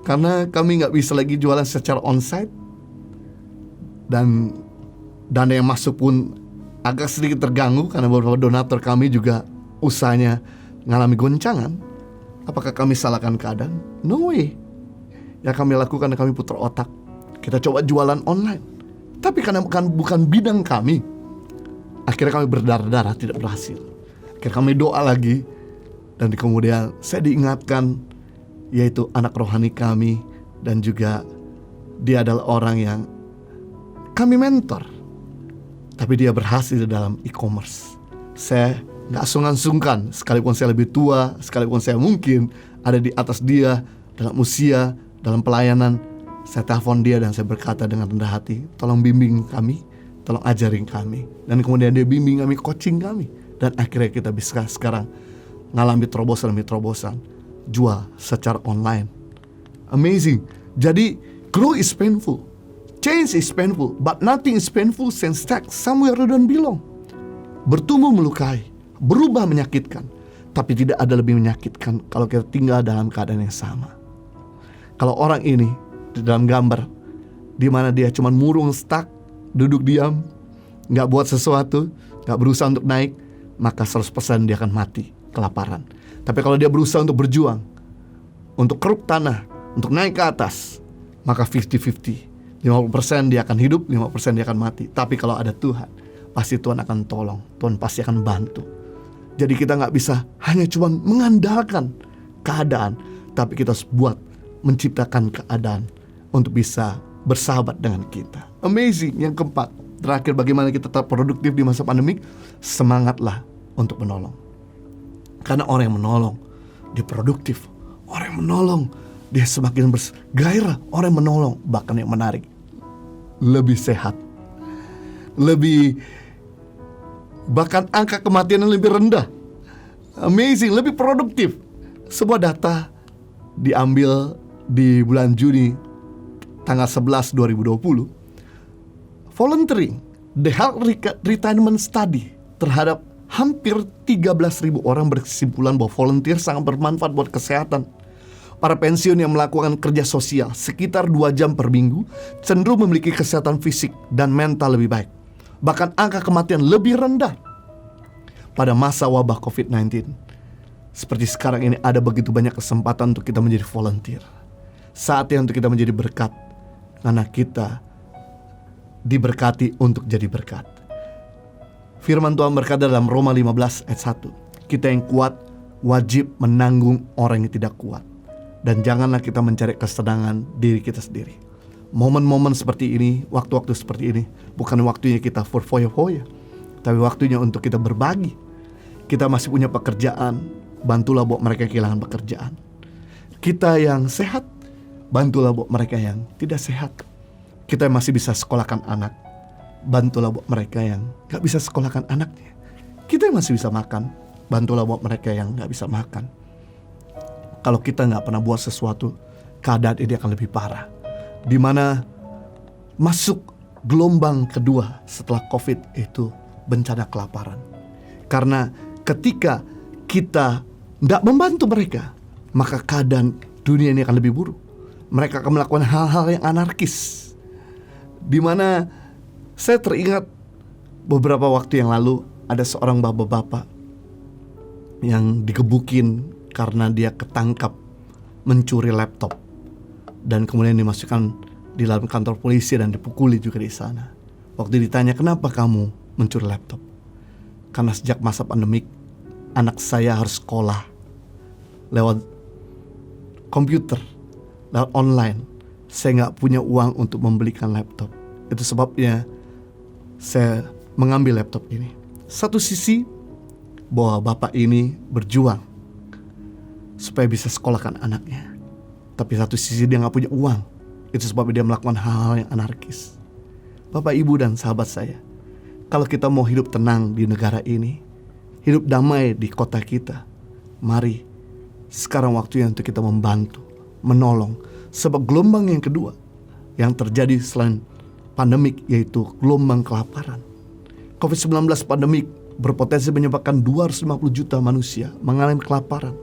karena kami gak bisa lagi jualan secara onsite. Dan dana yang masuk pun agak sedikit terganggu karena beberapa donatur kami juga usahanya mengalami goncangan. Apakah kami salahkan keadaan? No way. Yang kami lakukan, kami putar otak. Kita coba jualan online. Tapi karena bukan bidang kami, akhirnya kami berdarah-darah, tidak berhasil. Akhirnya kami doa lagi. Dan kemudian saya diingatkan, yaitu anak rohani kami, dan juga dia adalah orang yang kami mentor, tapi dia berhasil dalam e-commerce. Saya gak sungkan-sungkan, sekalipun saya lebih tua, sekalipun saya mungkin ada di atas dia dalam usia, dalam pelayanan, saya telepon dia dan saya berkata dengan rendah hati, tolong bimbing kami, tolong ajarin kami. Dan kemudian dia bimbing kami, coaching kami. Dan akhirnya kita bisa sekarang ngalami terobosan demi terobosan, jual secara online. Amazing. Jadi growth is painful, change is painful, but nothing is painful since stuck somewhere you don't belong. Bertumbuh melukai, berubah menyakitkan, tapi tidak ada lebih menyakitkan kalau kita tinggal dalam keadaan yang sama. Kalau orang ini di dalam gambar, di mana dia cuma murung, stuck, duduk diam, gak buat sesuatu, gak berusaha untuk naik, maka 100% dia akan mati kelaparan. Tapi kalau dia berusaha untuk berjuang, untuk keruk tanah, untuk naik ke atas, maka 50-50. 50% dia akan hidup, 50% dia akan mati. Tapi kalau ada Tuhan, pasti Tuhan akan tolong, Tuhan pasti akan bantu. Jadi kita gak bisa hanya cuma mengandalkan keadaan, tapi kita harus menciptakan keadaan untuk bisa bersahabat dengan kita. Amazing. Yang keempat, terakhir, bagaimana kita tetap produktif di masa pandemik? Semangatlah untuk menolong. Karena orang yang menolong, dia produktif. Orang yang menolong, dia semakin bergairah. Orang yang menolong, bahkan yang menarik, lebih sehat, bahkan angka kematian lebih rendah. Amazing, lebih produktif. Sebuah data diambil di bulan Juni tanggal 11 2020. Volunteering, the health retirement study terhadap hampir 13.000 orang berkesimpulan bahwa volunteer sangat bermanfaat buat kesehatan. Para pensiun yang melakukan kerja sosial sekitar 2 jam per minggu cenderung memiliki kesehatan fisik dan mental lebih baik. Bahkan angka kematian lebih rendah. Pada masa wabah COVID-19 seperti sekarang ini, ada begitu banyak kesempatan untuk kita menjadi volunteer. Saatnya untuk kita menjadi berkat, karena kita diberkati untuk jadi berkat. Firman Tuhan berkata dalam Roma 15 ayat 1, kita yang kuat wajib menanggung orang yang tidak kuat. Dan janganlah kita mencari kesenangan diri kita sendiri. Momen-momen seperti ini, waktu-waktu seperti ini, bukan waktunya kita berfoya-foya, tapi waktunya untuk kita berbagi. Kita masih punya pekerjaan, bantulah buat mereka yang kehilangan pekerjaan. Kita yang sehat, bantulah buat mereka yang tidak sehat. Kita yang masih bisa sekolahkan anak, bantulah buat mereka yang gak bisa sekolahkan anaknya. Kita yang masih bisa makan, bantulah buat mereka yang gak bisa makan. Kalau kita gak pernah buat sesuatu, keadaan ini akan lebih parah. Dimana masuk gelombang kedua setelah COVID itu bencana kelaparan. Karena ketika kita tidak membantu mereka, maka keadaan dunia ini akan lebih buruk. Mereka akan melakukan hal-hal yang anarkis. Di mana saya teringat beberapa waktu yang lalu ada seorang bapak-bapak yang digebukin karena dia ketangkap mencuri laptop dan kemudian dimasukkan di dalam kantor polisi dan dipukuli juga di sana. Waktu ditanya, kenapa kamu mencuri laptop? Karena sejak masa pandemik anak saya harus sekolah lewat komputer, lewat online. Saya gak punya uang untuk membelikan laptop. Itu sebabnya saya mengambil laptop ini. Satu sisi bahwa bapak ini berjuang supaya bisa sekolahkan anaknya, tapi satu sisi dia gak punya uang. Itu sebabnya dia melakukan hal-hal yang anarkis. Bapak, ibu, dan sahabat saya, kalau kita mau hidup tenang di negara ini, hidup damai di kota kita, mari sekarang waktunya untuk kita membantu, menolong. Sebab gelombang yang kedua yang terjadi selain pandemik, yaitu gelombang kelaparan. COVID-19 pandemik berpotensi menyebabkan 250 juta manusia mengalami kelaparan.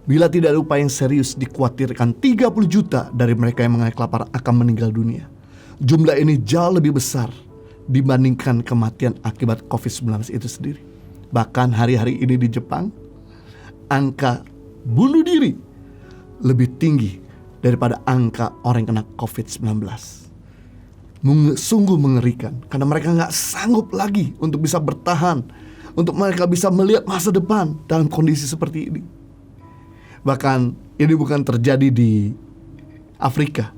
Bila tidak ada upaya yang serius, dikhawatirkan 30 juta dari mereka yang mengalami kelaparan akan meninggal dunia. Jumlah ini jauh lebih besar dibandingkan kematian akibat COVID-19 itu sendiri. Bahkan hari-hari ini di Jepang, angka bunuh diri lebih tinggi daripada angka orang yang kena COVID-19. Sungguh mengerikan, karena mereka gak sanggup lagi untuk bisa bertahan, untuk mereka bisa melihat masa depan dalam kondisi seperti ini. Bahkan ini bukan terjadi di Afrika,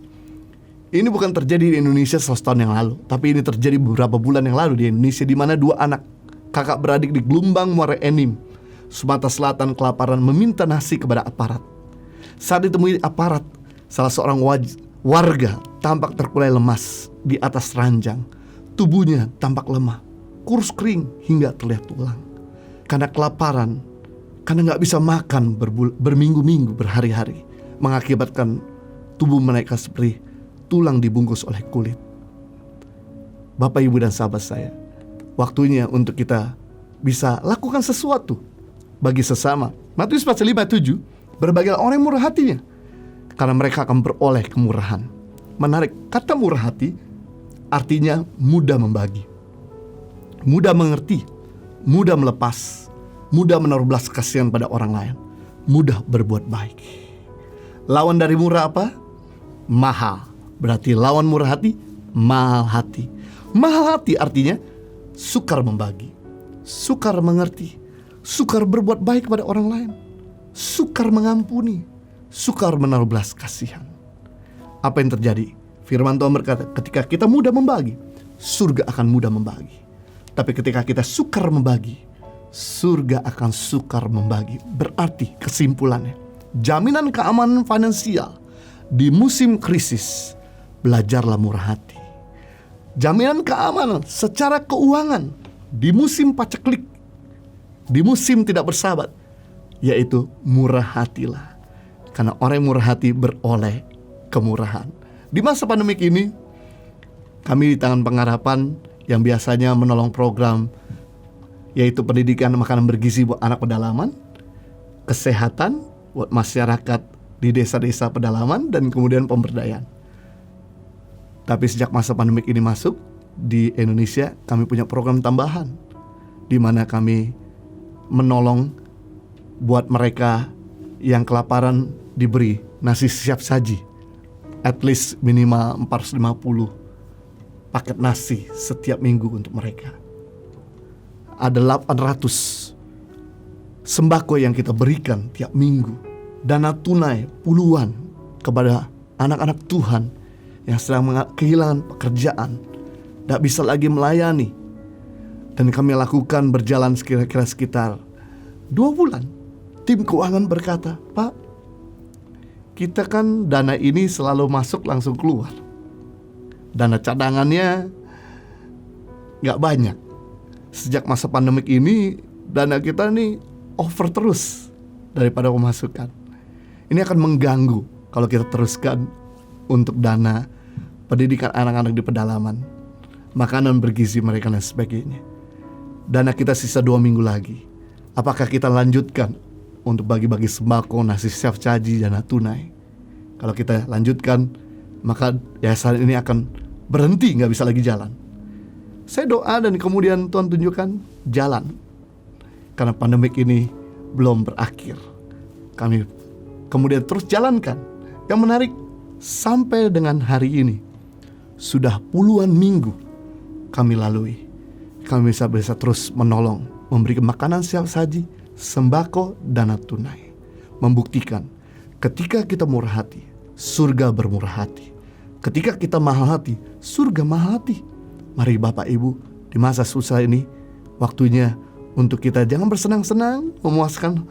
ini bukan terjadi di Indonesia 100 tahun yang lalu, tapi ini terjadi beberapa bulan yang lalu di Indonesia, di mana 2 anak kakak beradik di Gelombang Muara Enim, Sumatera Selatan kelaparan meminta nasi kepada aparat. Saat ditemui aparat, salah seorang warga tampak terkulai lemas di atas ranjang. Tubuhnya tampak lemah, kurus kering hingga terlihat tulang. Karena kelaparan, karena gak bisa makan berminggu-minggu, berhari-hari, mengakibatkan tubuh mereka seperti tulang dibungkus oleh kulit. Bapak, ibu, dan sahabat saya, waktunya untuk kita bisa lakukan sesuatu bagi sesama. Matius 5:7, berbahagialah orang yang murah hatinya, karena mereka akan beroleh kemurahan. Menarik, kata murah hati artinya mudah membagi, mudah mengerti, mudah melepas, mudah menaruh belas kasihan pada orang lain, mudah berbuat baik. Lawan dari murah apa? Mahal. Berarti lawan murah hati, mahal hati. Mahal hati artinya sukar membagi, sukar mengerti, sukar berbuat baik kepada orang lain, sukar mengampuni, sukar menaruh belas kasihan. Apa yang terjadi? Firman Tuhan berkata, ketika kita mudah membagi, surga akan mudah membagi. Tapi ketika kita sukar membagi, surga akan sukar membagi. Berarti kesimpulannya, jaminan keamanan finansial di musim krisis, belajarlah murah hati. Jaminan keamanan secara keuangan di musim paceklik, di musim tidak bersahabat, yaitu murah hatilah. Karena orang yang murah hati beroleh kemurahan. Di masa pandemik ini, kami di Tangan Pengharapan yang biasanya menolong program yaitu pendidikan makanan bergizi buat anak pedalaman, kesehatan buat masyarakat di desa-desa pedalaman, dan kemudian pemberdayaan. Tapi sejak masa pandemik ini masuk di Indonesia, kami punya program tambahan di mana kami menolong buat mereka yang kelaparan diberi nasi siap saji, at least minimal 450 paket nasi setiap minggu untuk mereka. Ada 800 sembako yang kita berikan tiap minggu. Dana tunai puluhan kepada anak-anak Tuhan yang sedang kehilangan pekerjaan, tidak bisa lagi melayani. Dan kami lakukan berjalan kira-kira sekitar 2 bulan. Tim keuangan berkata, Pak, kita kan dana ini selalu masuk langsung keluar. Dana cadangannya gak banyak. Sejak masa pandemik ini, dana kita nih over terus daripada pemasukan. Ini akan mengganggu kalau kita teruskan untuk dana pendidikan anak-anak di pedalaman. makanan bergizi mereka dan sebagainya. Dana kita sisa 2 minggu lagi. Apakah kita lanjutkan untuk bagi-bagi sembako, nasi siap saji, dana tunai? Kalau kita lanjutkan, maka yayasan ini akan berhenti, gak bisa lagi jalan. Saya doa dan kemudian Tuhan tunjukkan jalan. Karena pandemik ini belum berakhir, kami kemudian terus jalankan. Yang menarik, sampai dengan hari ini sudah puluhan minggu kami lalui. Kami bisa terus menolong, memberi makanan siap saji, sembako, dana tunai. Membuktikan ketika kita murah hati, surga bermurah hati. Ketika kita mahal hati, surga mahal hati. Mari Bapak Ibu, di masa susah ini, waktunya untuk kita jangan bersenang-senang, memuaskan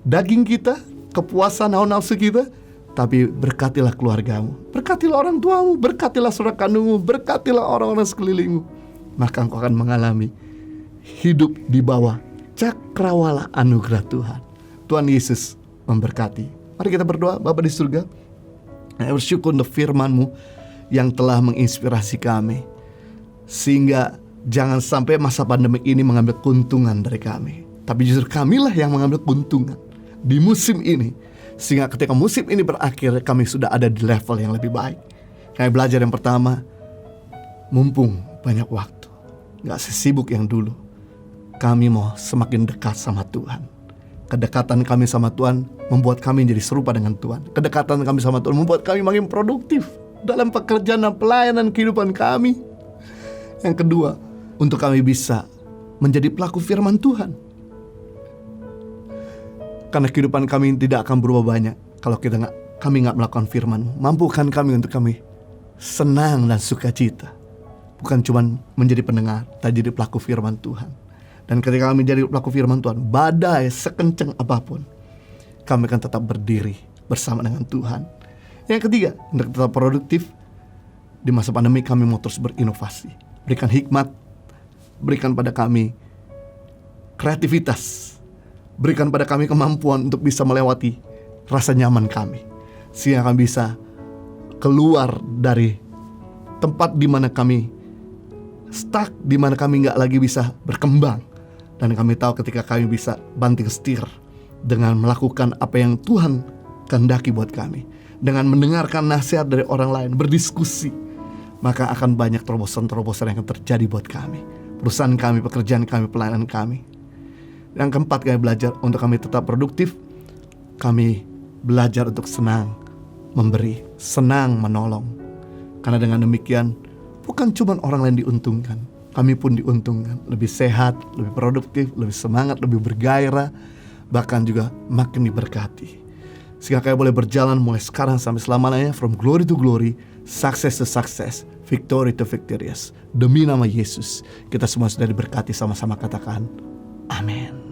daging kita, kepuasan hawa nafsu kita, tapi berkatilah keluargamu, berkatilah orang tuamu, berkatilah saudara kandungmu, berkatilah orang-orang sekelilingmu. Maka engkau akan mengalami hidup di bawah cakrawala anugerah Tuhan. Tuhan Yesus memberkati. Mari kita berdoa. Bapa di surga, saya bersyukur untuk firman-Mu yang telah menginspirasi kami, sehingga jangan sampai masa pandemi ini mengambil keuntungan dari kami, tapi justru kamilah yang mengambil keuntungan di musim ini. Sehingga ketika musim ini berakhir, kami sudah ada di level yang lebih baik. Kami belajar yang pertama, mumpung banyak waktu, gak sesibuk yang dulu, kami mau semakin dekat sama Tuhan. Kedekatan kami sama Tuhan membuat kami jadi serupa dengan Tuhan. Kedekatan kami sama Tuhan membuat kami makin produktif dalam pekerjaan dan pelayanan kehidupan kami. Yang kedua, untuk kami bisa menjadi pelaku firman Tuhan. Karena kehidupan kami tidak akan berubah banyak kalau kami nggak melakukan firman-Mu. Mampukan kami untuk kami senang dan sukacita, bukan cuma menjadi pendengar, tapi jadi pelaku firman Tuhan. Dan ketika kami jadi pelaku firman Tuhan, badai sekencang apapun, kami akan tetap berdiri bersama dengan Tuhan. Yang ketiga, untuk tetap produktif di masa pandemi, kami mau terus berinovasi. Berikan hikmat, berikan pada kami kreativitas, berikan pada kami kemampuan untuk bisa melewati rasa nyaman kami, sehingga kami bisa keluar dari tempat di mana kami stuck, di mana kami gak lagi bisa berkembang. Dan kami tahu ketika kami bisa banting setir dengan melakukan apa yang Tuhan kehendaki buat kami, dengan mendengarkan nasihat dari orang lain, berdiskusi, maka akan banyak terobosan-terobosan yang akan terjadi buat kami, perusahaan kami, pekerjaan kami, pelayanan kami. Yang keempat, kami belajar untuk kami tetap produktif. Kami belajar untuk senang memberi, senang menolong. Karena dengan demikian, bukan cuma orang lain diuntungkan, kami pun diuntungkan. Lebih sehat, lebih produktif, lebih semangat, lebih bergairah, bahkan juga makin diberkati. Sehingga kami boleh berjalan mulai sekarang sampai selama-lamanya, from glory to glory, success to success, victory to victorious. Demi nama Yesus, kita semua sudah diberkati. Sama-sama katakan amin.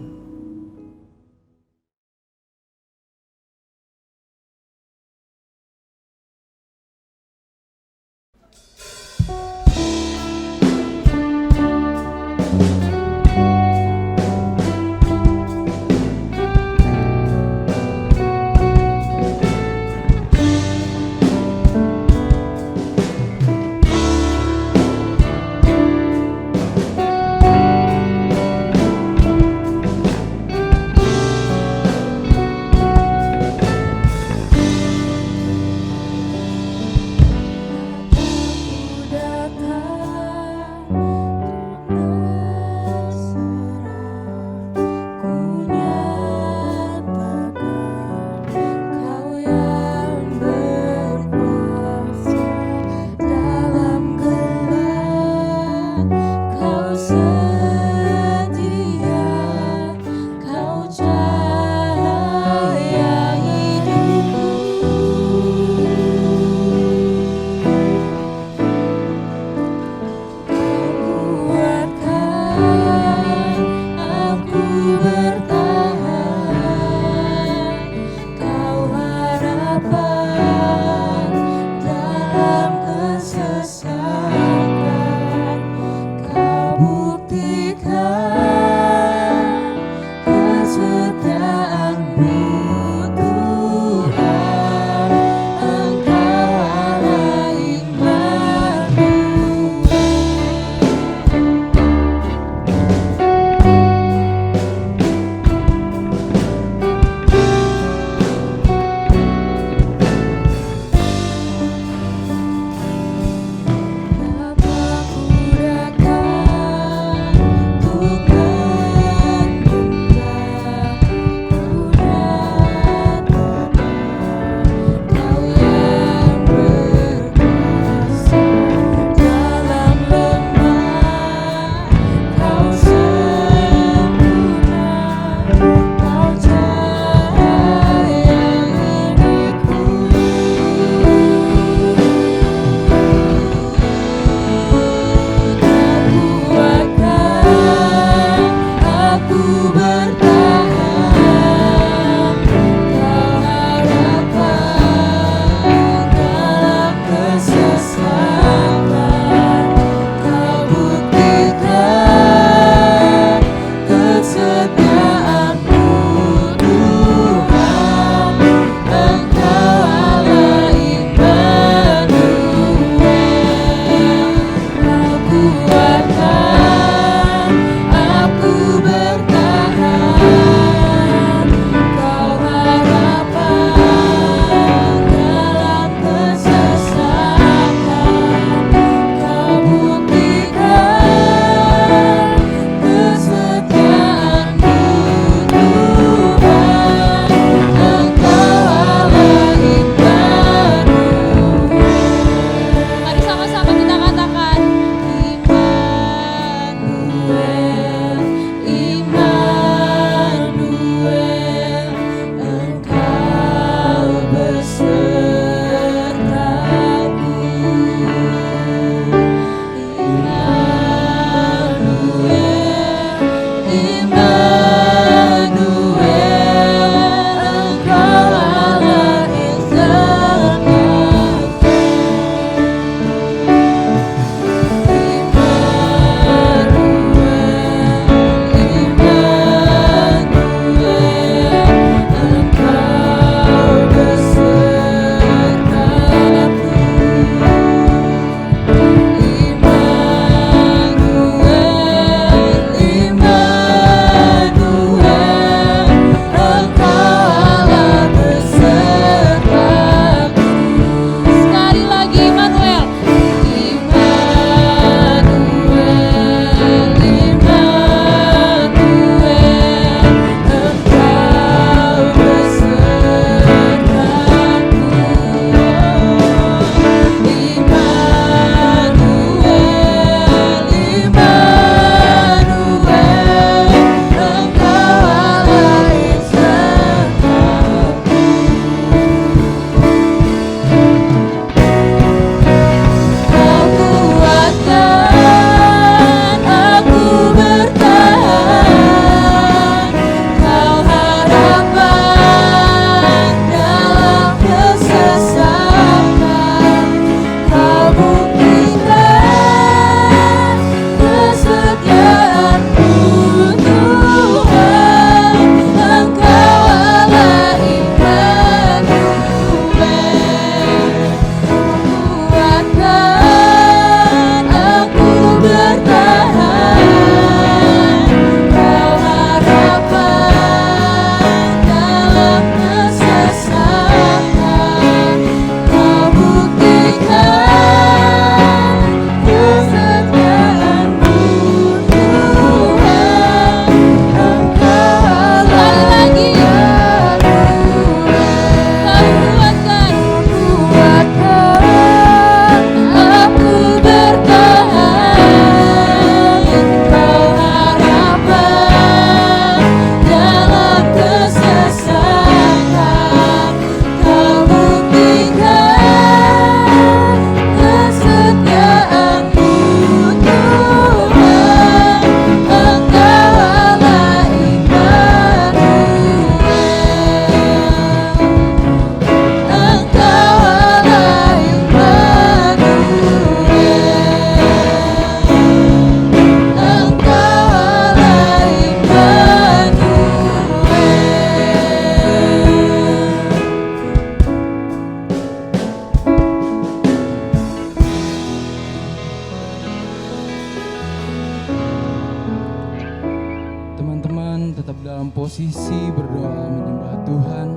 dalam posisi berdoa menyembah Tuhan.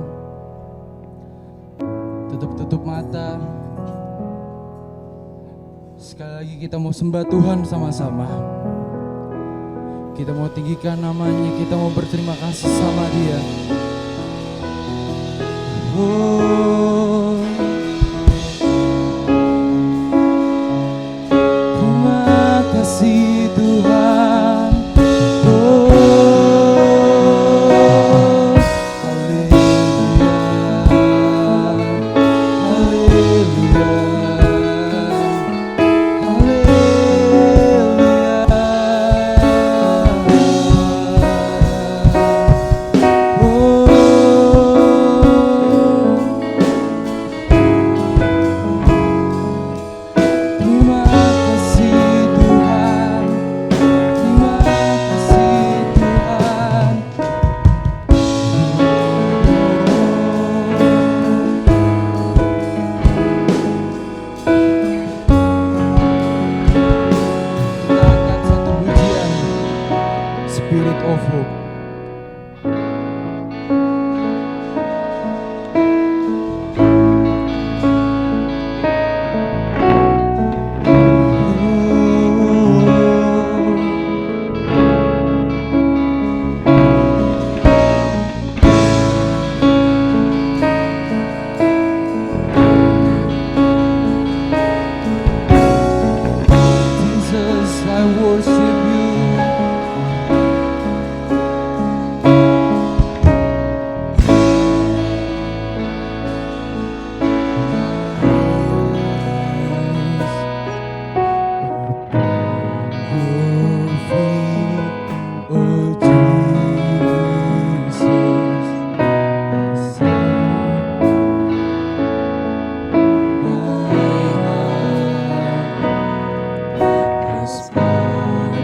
Tutup mata. Sekali lagi kita mau sembah Tuhan sama-sama. Kita mau tinggikan namanya, kita mau berterima kasih sama Dia. Oh, terima kasih Tuhan. Oh, haleluya, haleluya, Spirit of Hope. Jesus, I worship you. Respond.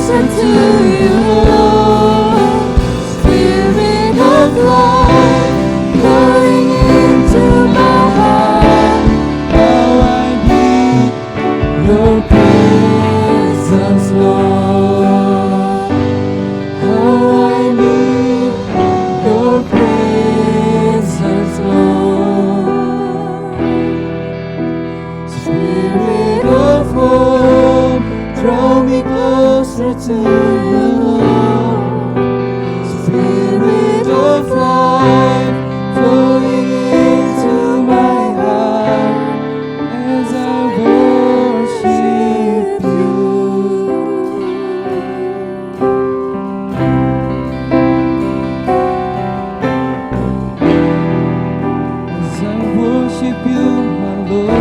closer to you, Lord. Spirit of life, pouring into my heart. How I need your presence, Lord. How I need your presence, Lord. Spirit of hope, draw me closer to you, Lord. Spirit of life, flowing into my heart as I worship you. As I worship you, my Lord.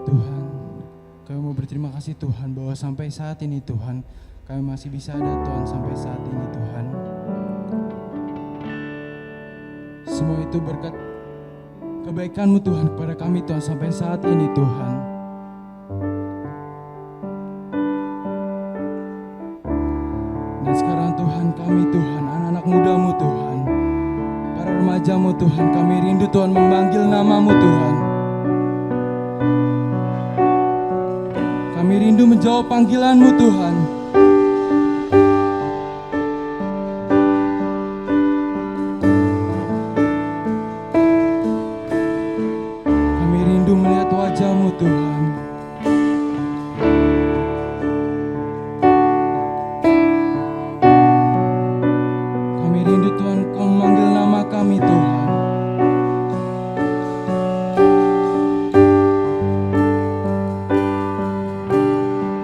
Tuhan, kami mau berterima kasih Tuhan bahwa sampai saat ini Tuhan, kami masih bisa ada Tuhan sampai saat ini Tuhan. Semua itu berkat kebaikan-Mu Tuhan kepada kami Tuhan sampai saat ini Tuhan. Dan sekarang Tuhan kami Tuhan, anak-anak muda-Mu Tuhan, para remaja-Mu Tuhan, kami rindu Tuhan memanggil nama-Mu Tuhan. Kami rindu menjawab panggilan-Mu Tuhan. Kami rindu melihat wajah-Mu Tuhan. Kami rindu Tuhan Kau memanggil nama kami Tuhan.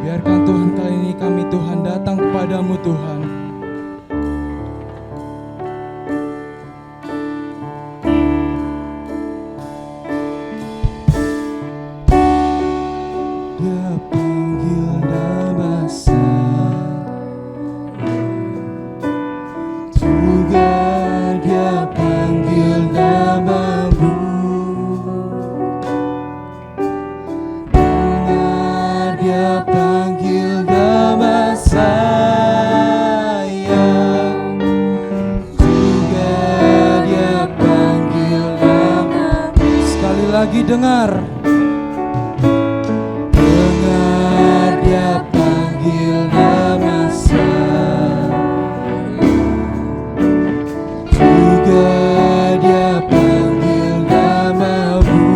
Biarkan Tuhan kali ini kami Tuhan datang kepadamu Tuhan. Dia panggil nama saya, juga Dia panggil namamu. Dengar Dia panggil nama saya, juga Dia panggil namamu. Sekali lagi dengar. Dengar Dia panggil nama saya, juga Dia panggil namamu.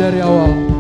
dari awal.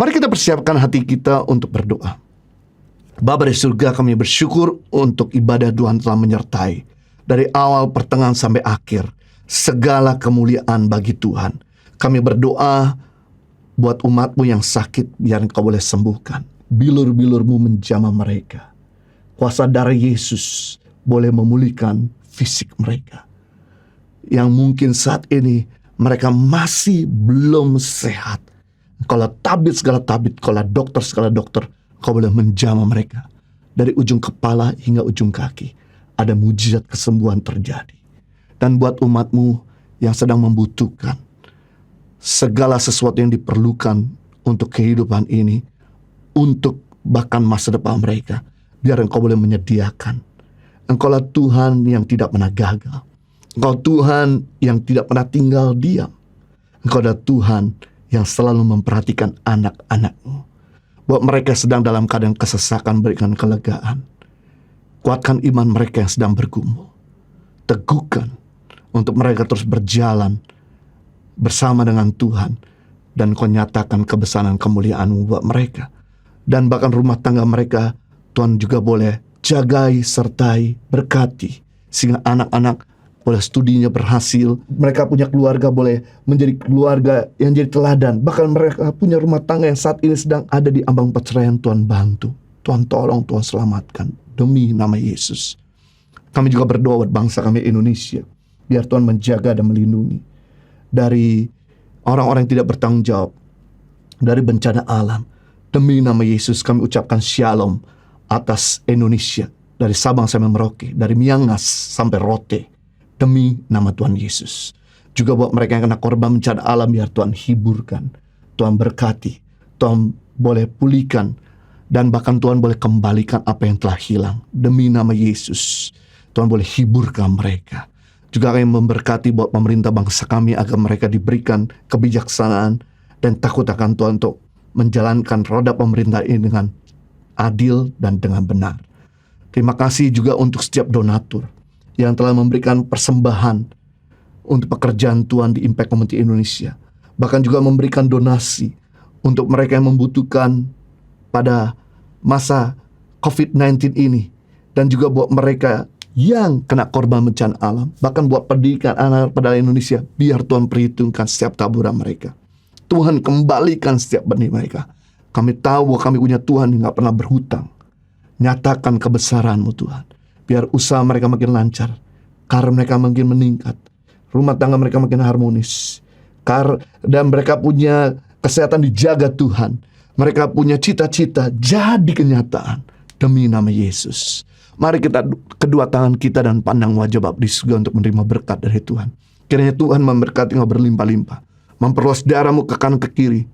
Mari kita persiapkan hati kita untuk berdoa. Bapa di surga, kami bersyukur untuk ibadah Tuhan telah menyertai. Dari awal, pertengahan, sampai akhir. Segala kemuliaan bagi Tuhan. Kami berdoa buat umat-Mu yang sakit, biar Engkau boleh sembuhkan. Bilur-bilur-Mu menjamah mereka. Kuasa darah Yesus boleh memulihkan fisik mereka. Yang mungkin saat ini mereka masih belum sehat. Kalau tabib segala tabib, kalau dokter segala dokter, Kau boleh menjamah mereka. Dari ujung kepala hingga ujung kaki. Ada mujizat kesembuhan terjadi. Dan buat umat-Mu yang sedang membutuhkan segala sesuatu yang diperlukan untuk kehidupan ini, untuk bahkan masa depan mereka, biar Engkau boleh menyediakan. Engkaulah Tuhan yang tidak pernah gagal. Engkau Tuhan yang tidak pernah tinggal diam. Engkau adalah Tuhan yang selalu memperhatikan anak-anak-Mu. Buat mereka sedang dalam keadaan kesesakan, berikan kelegaan. Kuatkan iman mereka yang sedang bergumul. Teguhkan untuk mereka terus berjalan bersama dengan Tuhan. Dan Kau nyatakan kebesaran kemuliaan-Mu buat mereka. Dan bahkan rumah tangga mereka, Tuhan juga boleh jagai, sertai, berkati. Sehingga anak-anak boleh studinya berhasil, mereka punya keluarga boleh menjadi keluarga yang jadi teladan. Bahkan mereka punya rumah tangga yang saat ini sedang ada di ambang perceraian. Tuhan bantu, Tuhan tolong, Tuhan selamatkan demi nama Yesus. Kami juga berdoa buat bangsa kami Indonesia. Biar Tuhan menjaga dan melindungi dari orang-orang yang tidak bertanggung jawab, dari bencana alam. Demi nama Yesus kami ucapkan shalom atas Indonesia, dari Sabang sampai Merauke, dari Miangas sampai Rote, demi nama Tuhan Yesus. Juga buat mereka yang kena korban bencana alam, biar Tuhan hiburkan, Tuhan berkati, Tuhan boleh pulihkan, dan bahkan Tuhan boleh kembalikan apa yang telah hilang. Demi nama Yesus, Tuhan boleh hiburkan mereka. Juga kami memberkati buat pemerintah bangsa kami, agar mereka diberikan kebijaksanaan dan takut akan Tuhan untuk menjalankan roda pemerintah ini dengan adil dan dengan benar. Terima kasih juga untuk setiap donatur yang telah memberikan persembahan untuk pekerjaan Tuhan di Impact Community Indonesia. Bahkan juga memberikan donasi untuk mereka yang membutuhkan pada masa COVID-19 ini. Dan juga buat mereka yang kena korban bencana alam. Bahkan buat pendidikan anak pada Indonesia, biar Tuhan perhitungkan setiap taburan mereka. Tuhan kembalikan setiap benih mereka. Kami tahu bahwa kami punya Tuhan yang gak pernah berhutang. Nyatakan kebesaran-Mu Tuhan. Biar usaha mereka makin lancar, karir mereka makin meningkat, rumah tangga mereka makin harmonis, dan mereka punya kesehatan dijaga Tuhan. Mereka punya cita-cita jadi kenyataan demi nama Yesus. Mari kita kedua tangan kita dan pandang wajah Bapa di surga untuk menerima berkat dari Tuhan. Kiranya Tuhan memberkati engkau berlimpah-limpah, memperluas daerahmu ke kanan ke kiri,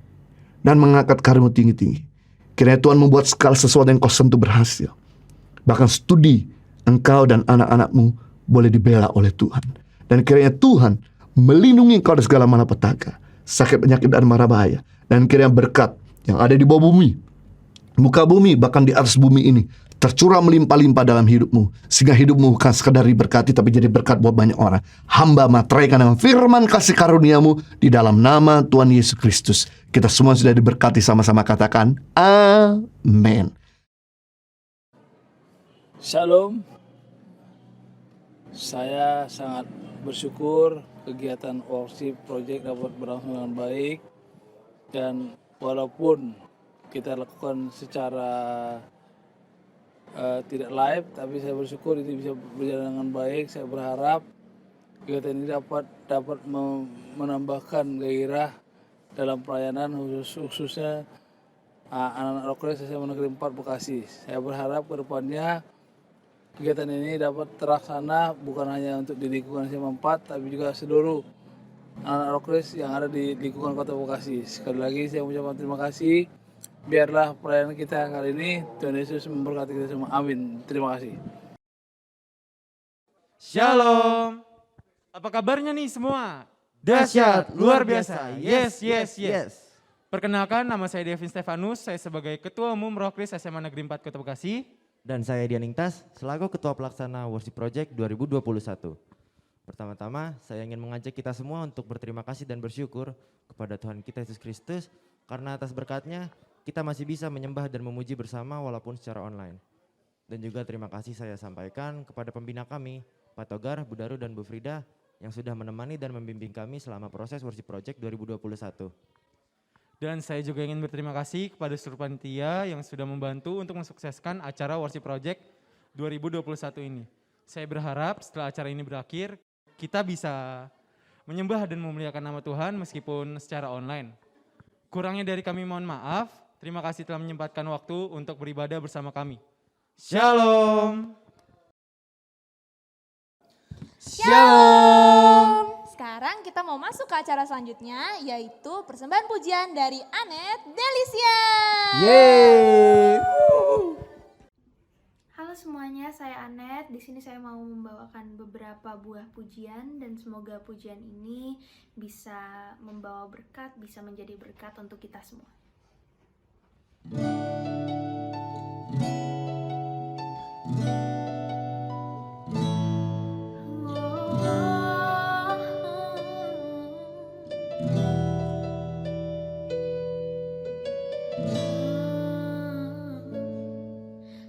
dan mengangkat karirmu tinggi-tinggi. Kiranya Tuhan membuat segala sesuatu yang kau sentuh berhasil. Bahkan studi engkau dan anak-anakmu boleh dibela oleh Tuhan. Dan kiranya Tuhan melindungi engkau dari segala malapetaka, sakit, penyakit, dan mara bahaya. Dan kiranya berkat yang ada di bawah bumi, muka bumi, bahkan di atas bumi ini tercurah melimpah-limpah dalam hidupmu, sehingga hidupmu bukan sekadar diberkati, tapi jadi berkat buat banyak orang. Hamba materaikan dengan firman kasih karuniamu di dalam nama Tuhan Yesus Kristus. Kita semua sudah diberkati, sama-sama katakan amin.
Shalom. Saya sangat bersyukur kegiatan worship project dapat berlangsung dengan baik, dan walaupun kita lakukan secara tidak live, tapi saya bersyukur ini bisa berjalan dengan baik. Saya berharap kegiatan ini dapat menambahkan gairah dalam pelayanan, khususnya anak-anak Rockers SMA Negeri 4 Bekasi. Saya berharap ke depannya kegiatan ini dapat terlaksana bukan hanya untuk di lingkungan SMA 4, tapi juga seluruh anak-anak Rockers yang ada di lingkungan Kota Bekasi. Sekali lagi saya mengucapkan terima kasih. Biarlah pelayanan kita kali ini, Tuhan Yesus memberkati kita semua. Amin. Terima kasih.
Shalom. Apa kabarnya nih semua? Dahsyat, luar biasa. Yes, yes, yes. Perkenalkan, nama saya Devin Stefanus. Saya sebagai Ketua Umum Rockris SMA Negeri 4 Kota Bekasi.
Dan saya Dian Ingtas, selaku Ketua Pelaksana Worship Project 2021. Pertama-tama, saya ingin mengajak kita semua untuk berterima kasih dan bersyukur kepada Tuhan kita Yesus Kristus, karena atas berkat-Nya kita masih bisa menyembah dan memuji bersama walaupun secara online. Dan juga terima kasih saya sampaikan kepada pembina kami, Pak Togar, Bu Daru, dan Bu Frida, yang sudah menemani dan membimbing kami selama proses Worship Project 2021.
Dan saya juga ingin berterima kasih kepada seluruh panitia yang sudah membantu untuk mensukseskan acara Worship Project 2021 ini. Saya berharap setelah acara ini berakhir, kita bisa menyembah dan memuliakan nama Tuhan meskipun secara online. Kurangnya dari kami mohon maaf. Terima kasih telah menyempatkan waktu untuk beribadah bersama kami. Shalom.
Shalom. Sekarang kita mau masuk ke acara selanjutnya, yaitu persembahan pujian dari Anet Delicia.
Yeay.
Halo semuanya, saya Anet. Di sini saya mau membawakan beberapa buah pujian, dan semoga pujian ini bisa membawa berkat, bisa menjadi berkat untuk kita semua.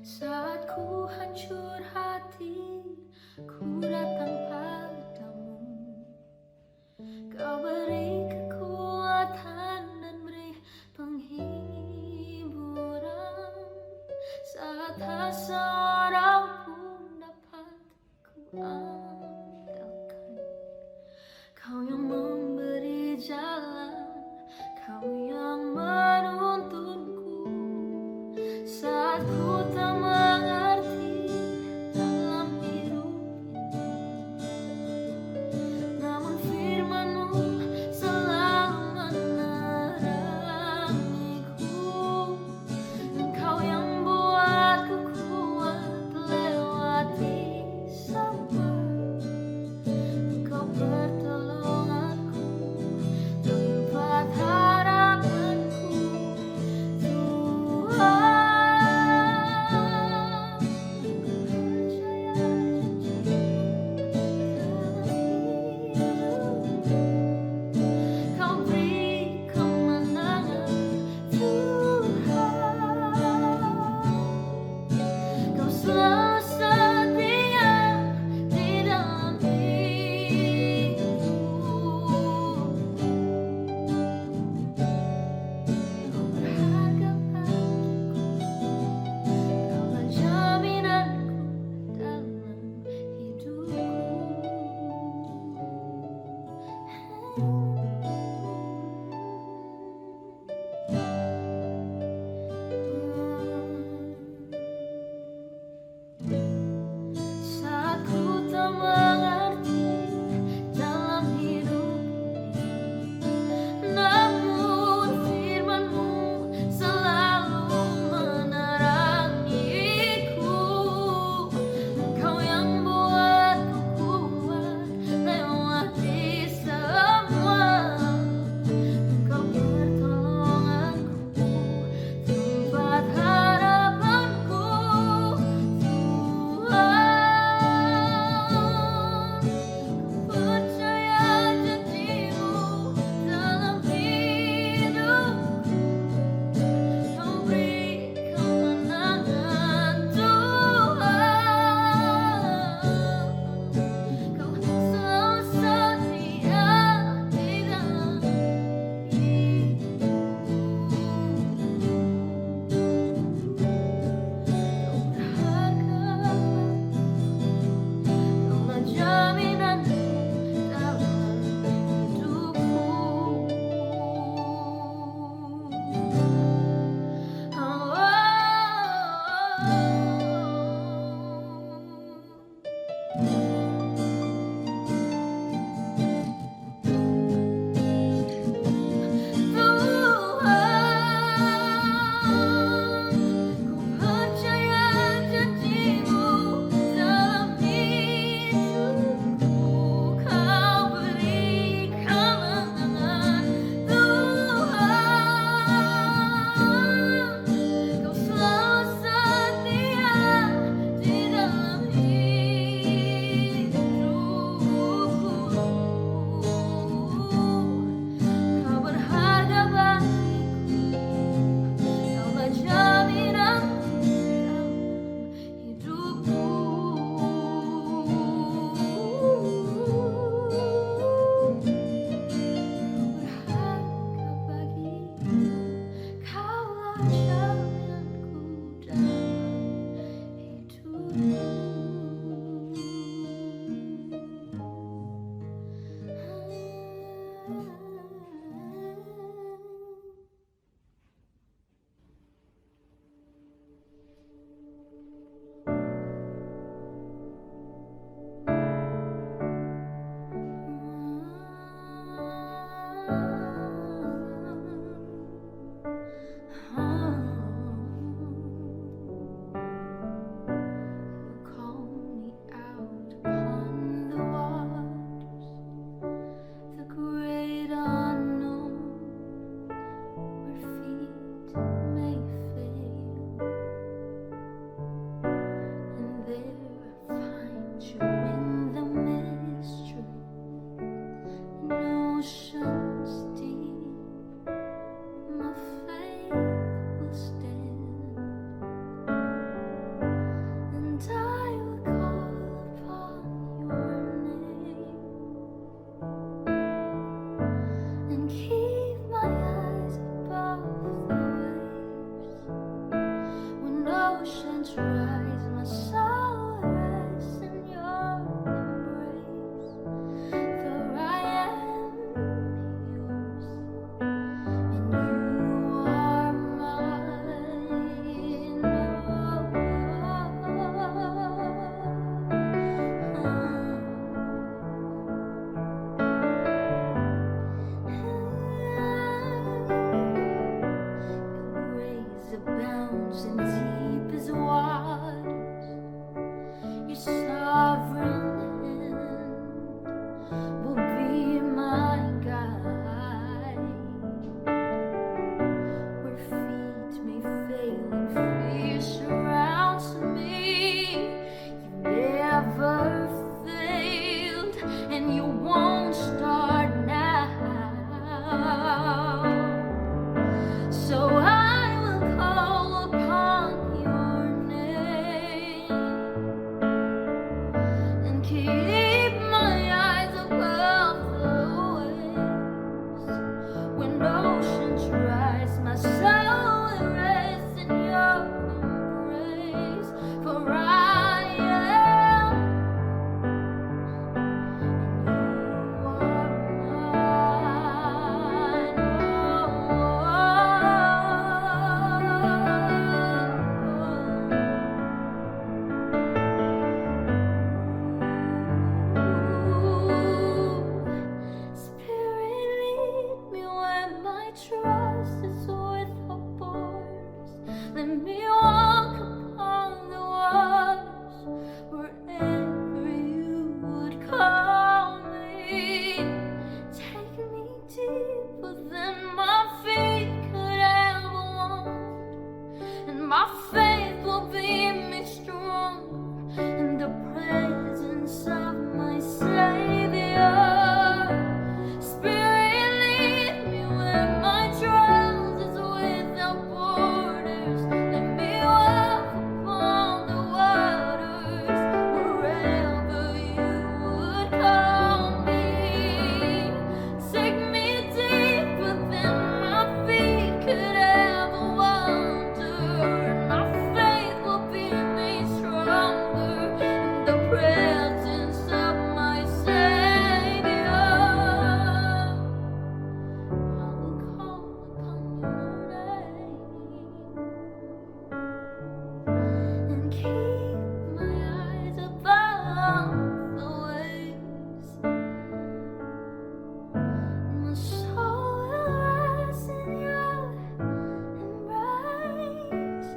Saat ku hancur hati, ku datang padamu. Kau beri kekuatan dan beri penghiburan. Call me out upon the waters, the great unknown, where feet may fail, and there find you in the mystery, in oceans deep. My faith will stand, and I will call upon your name, and keep my eyes above the waves. When oceans rise, my soul rests in your embrace. For I am yours, and you are Your grace abounds in deepest waters. Your sovereign hand will be my guide. Where feet may fail and fear surrounds me, you never failed, and you won't start now. So I will call upon your name, and keep my eyes above the waves. When oceans rise, my soul will rest in your embrace. For I am, and you are mine. Spirit, lead me where my trust is without borders. Let me walk upon the waters wherever you would call me. Take me deeper than my feet could ever want, and my faith will be made stronger in the presence of my Savior. Spirit, lead me where my trust is without borders. Let me walk upon the waters wherever you would call me. Take me deeper than my feet could ever wander, and my faith will be made stronger in the presence of my Savior. I will call upon your name, and keep my eyes above the waves. My soul will rise in your embrace.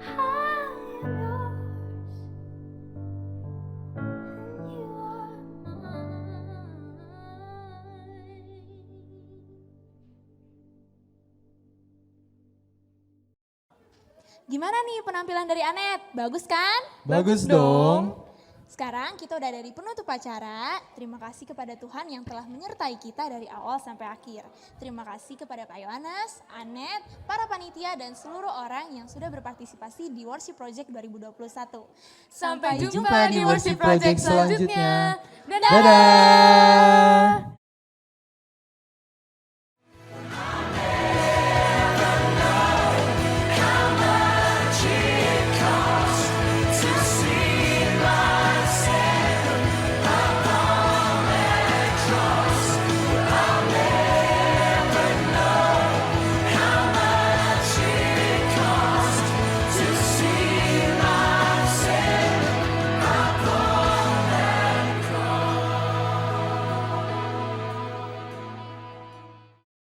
I am yours, and you are mine.
Gimana nih penampilan dari Anet? Bagus kan?
Bagus dong.
Sekarang kita udah dari penutup acara. Terima kasih kepada Tuhan yang telah menyertai kita dari awal sampai akhir. Terima kasih kepada Pak Yohanes, Anet, para panitia dan seluruh orang yang sudah berpartisipasi di Worship Project 2021.
Sampai
Jumpa
jumpa di
di
Worship
Worship Project
Project selanjutnya.
selanjutnya.
Dadah!
Dadah.